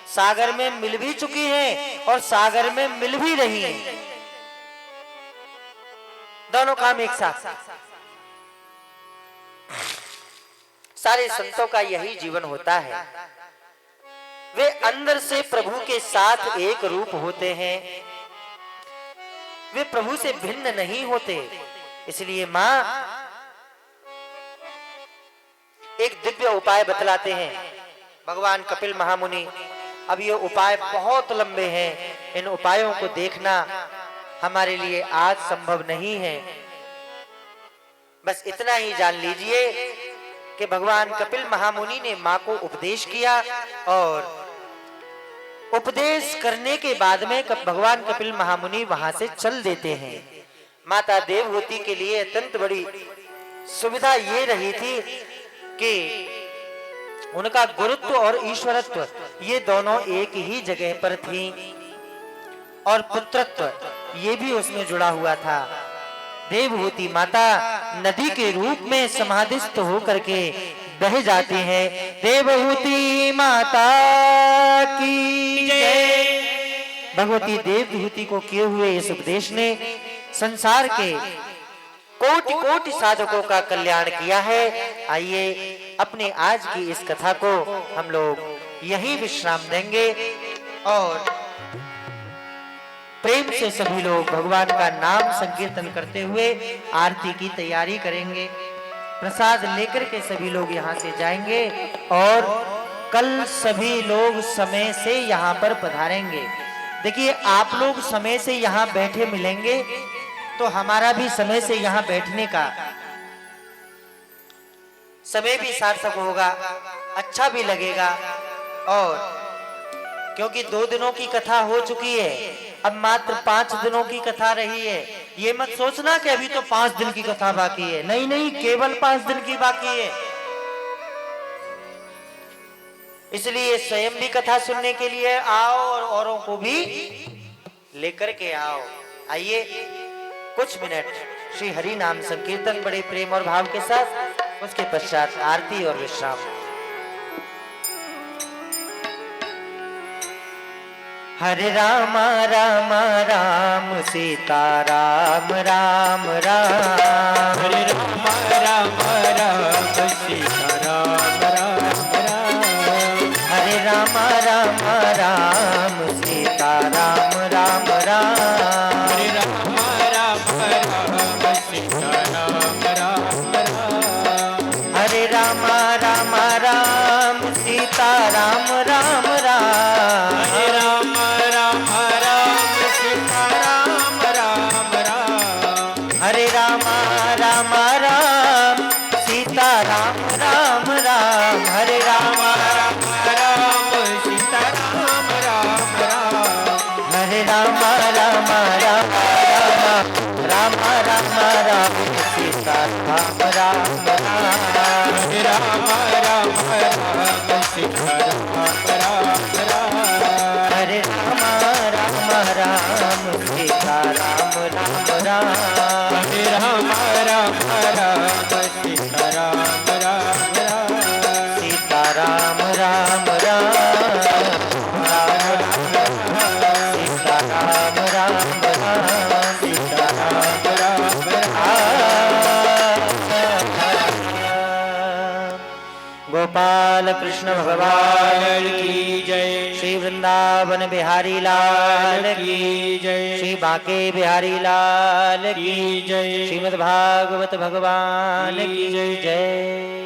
सागर में मिल भी चुकी हैं और सागर में मिल भी रही हैं। दोनों काम एक साथ। सारे संतों का यही जीवन होता है। वे अंदर से प्रभु के साथ एक रूप होते हैं, वे प्रभु से भिन्न नहीं होते। इसलिए मां एक दिव्य उपाय बतलाते हैं भगवान कपिल महामुनि। अब ये उपाय बहुत लंबे हैं, इन उपायों को देखना हमारे लिए आज संभव नहीं है। बस इतना ही जान लीजिए कि भगवान कपिल महामुनि ने मां को उपदेश किया और उपदेश करने के बाद में भगवान कपिल महामुनि वहां से चल देते हैं। माता देवहूति के लिए अत्यंत बड़ी सुविधा ये रही थी कि उनका गुरुत्व और ईश्वरत्व ये दोनों एक ही जगह पर थी और पुत्रत्व ये भी उसमें जुड़ा हुआ था। देवहूति माता नदी के रूप में समाधिस्थ होकर के बह जाती हैं। देवहूति माता की जय। भगवती देवहूति को किए हुए इस उपदेश ने संसार के कोटि कोटि साधकों का कल्याण किया है। आइए अपने आज की इस कथा को हम लोग यहीं विश्राम देंगे और प्रेम से सभी लोग भगवान का नाम संकीर्तन करते हुए आरती की तैयारी करेंगे। प्रसाद लेकर के सभी लोग यहाँ से जाएंगे और कल सभी लोग समय से यहाँ पर पधारेंगे। देखिए आप लोग समय से यहाँ बैठे मिलेंगे तो हमारा भी समय से यहाँ बैठने का समय भी सार्थक होगा, अच्छा भी लगेगा। और क्योंकि 2 दिनों की कथा हो चुकी है, अब मात्र 5 दिनों की कथा रही है। ये मत सोचना कि अभी तो 5 दिन की कथा बाकी है, नहीं नहीं, केवल 5 दिन की बाकी है। इसलिए स्वयं भी कथा सुनने के लिए आओ और औरों को भी लेकर के आओ। आइए कुछ मिनट श्री हरि नाम संकीर्तन बड़े प्रेम और भाव के साथ, उसके पश्चात आरती और विश्राम। हरे राम राम राम सीता राम राम राम। हरे राम राम राम सीता राम राम राम। हरे राम राम राम सीता राम राम राम। हरे राम राम राम सीता राम राम राम। हरे राम राम राम सीता राम राम राम। हरे राम राम राम सीता राम राम राम। हरे राम राम राम सीता राम राम राम। हरे राम राम राम सीता राम राम राम। हरे राम राम राम राम राम राम सीता राम राम राम। हरे राम राम राम सीता राम राम राम। हरे राम राम राम सीता राम राम राम। हरे राम राम राम सीता राम राम राम। सीता राम राम राम सीता राम राम राम। सीता राम राम गोपाल कृष्ण भगवान राम की जय। श्री वृंदावन बिहारी लाल की की जय। श्री बांके बिहारी लाल की की जय। श्रीमद् भागवत भगवान की जय।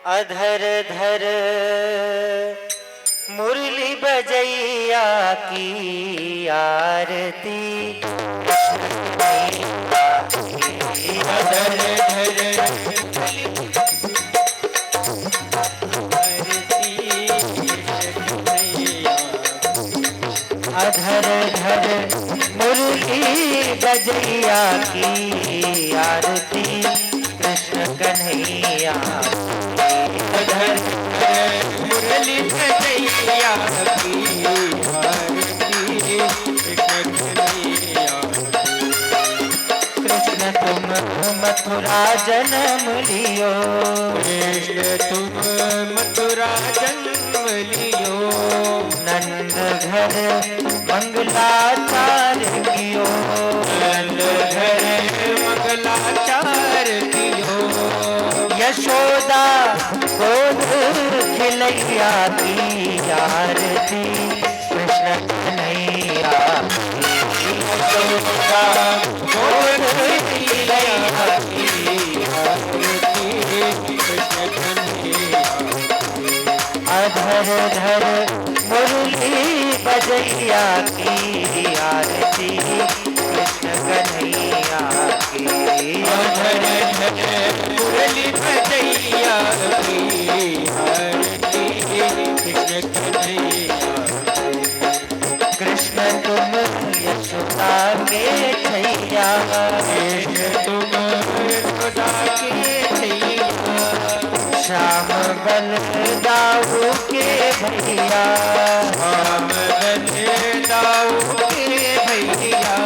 अधर धर मुरली बजैया की आरती, अधर धर अधर धर मुरली बजैया की आरती, कृष्ण कन्हैया अधर धर मुरली बजैया की आरती, कृष्ण कन्हैया। कृष्ण तुम मथुरा जन्म लियो, कृष्ण तुम मथुरा जन्म लियो, नंद घर मंगलाचार कियो, नंद घर मंगलाचार कियो, यशोदा गोद खिलैया की आरती, कृष्ण कन्हैया यशोदा गोद खिलैया की आरती, कृष्ण कन्हैया। अधर धर मुरली बजैया की आरती, कृष्ण कन्हैया की अधर धर मुरली बजैया की आरती, कृष्ण कन्हैया। कृष्ण तुम यशोदा के छैया, कृष्ण तुम यशोदा के छैया, श्याम बल दाऊ के भैया, राम बन दाऊ के भैया,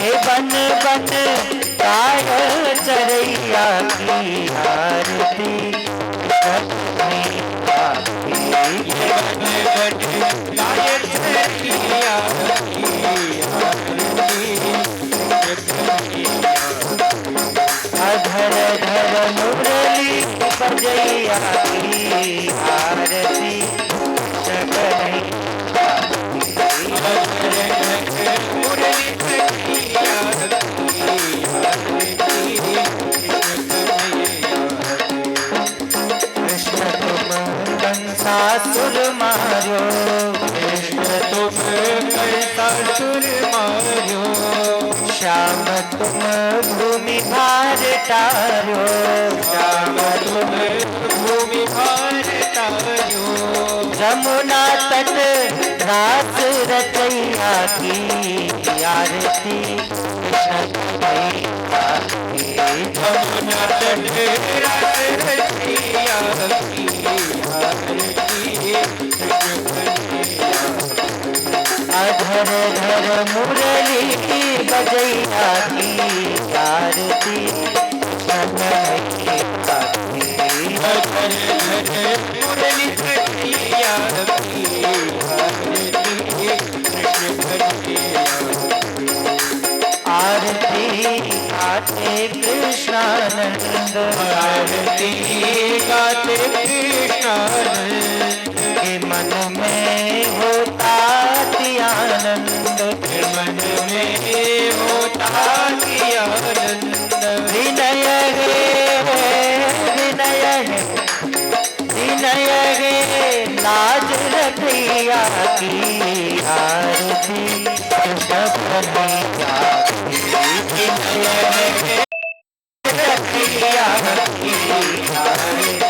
हे बन बन गाय चरैया की आरती, कन्हैया की बन बन गाय चरैया की आरती, कृष्ण कन्हैया। अधर धर मुरली बजैया की आरती, कन्हैया की अधर धर मुरली बजैया की आरती, कृष्ण कन्हैया। कृष्ण तुम कंसासुर मारो, कृष्ण तुम कंसासुर मार्यो, श्याम तुम भूमि भार टारो, श्याम तुम भूमि भार तार्यो, जमुना तट रास रचैया की आरती, कृष्ण कन्हैया की जमुना तट रास रचैया की आरती, कृष्ण कन्हैया। अधर धर मुरली बजैया की आरती, कन्हैया की अधर धर मुरली बजैया की आरती, कृष्ण कन्हैया। आरती गाते कृष्णानंद, आरती गाते कृष्णानंद, के मन में होता आनंद, मन में होता की आनंद, विनय है विनय है विनय है लाज रखैया की आरती, कृष्ण कन्हैया की विनय है रखैया की आरती,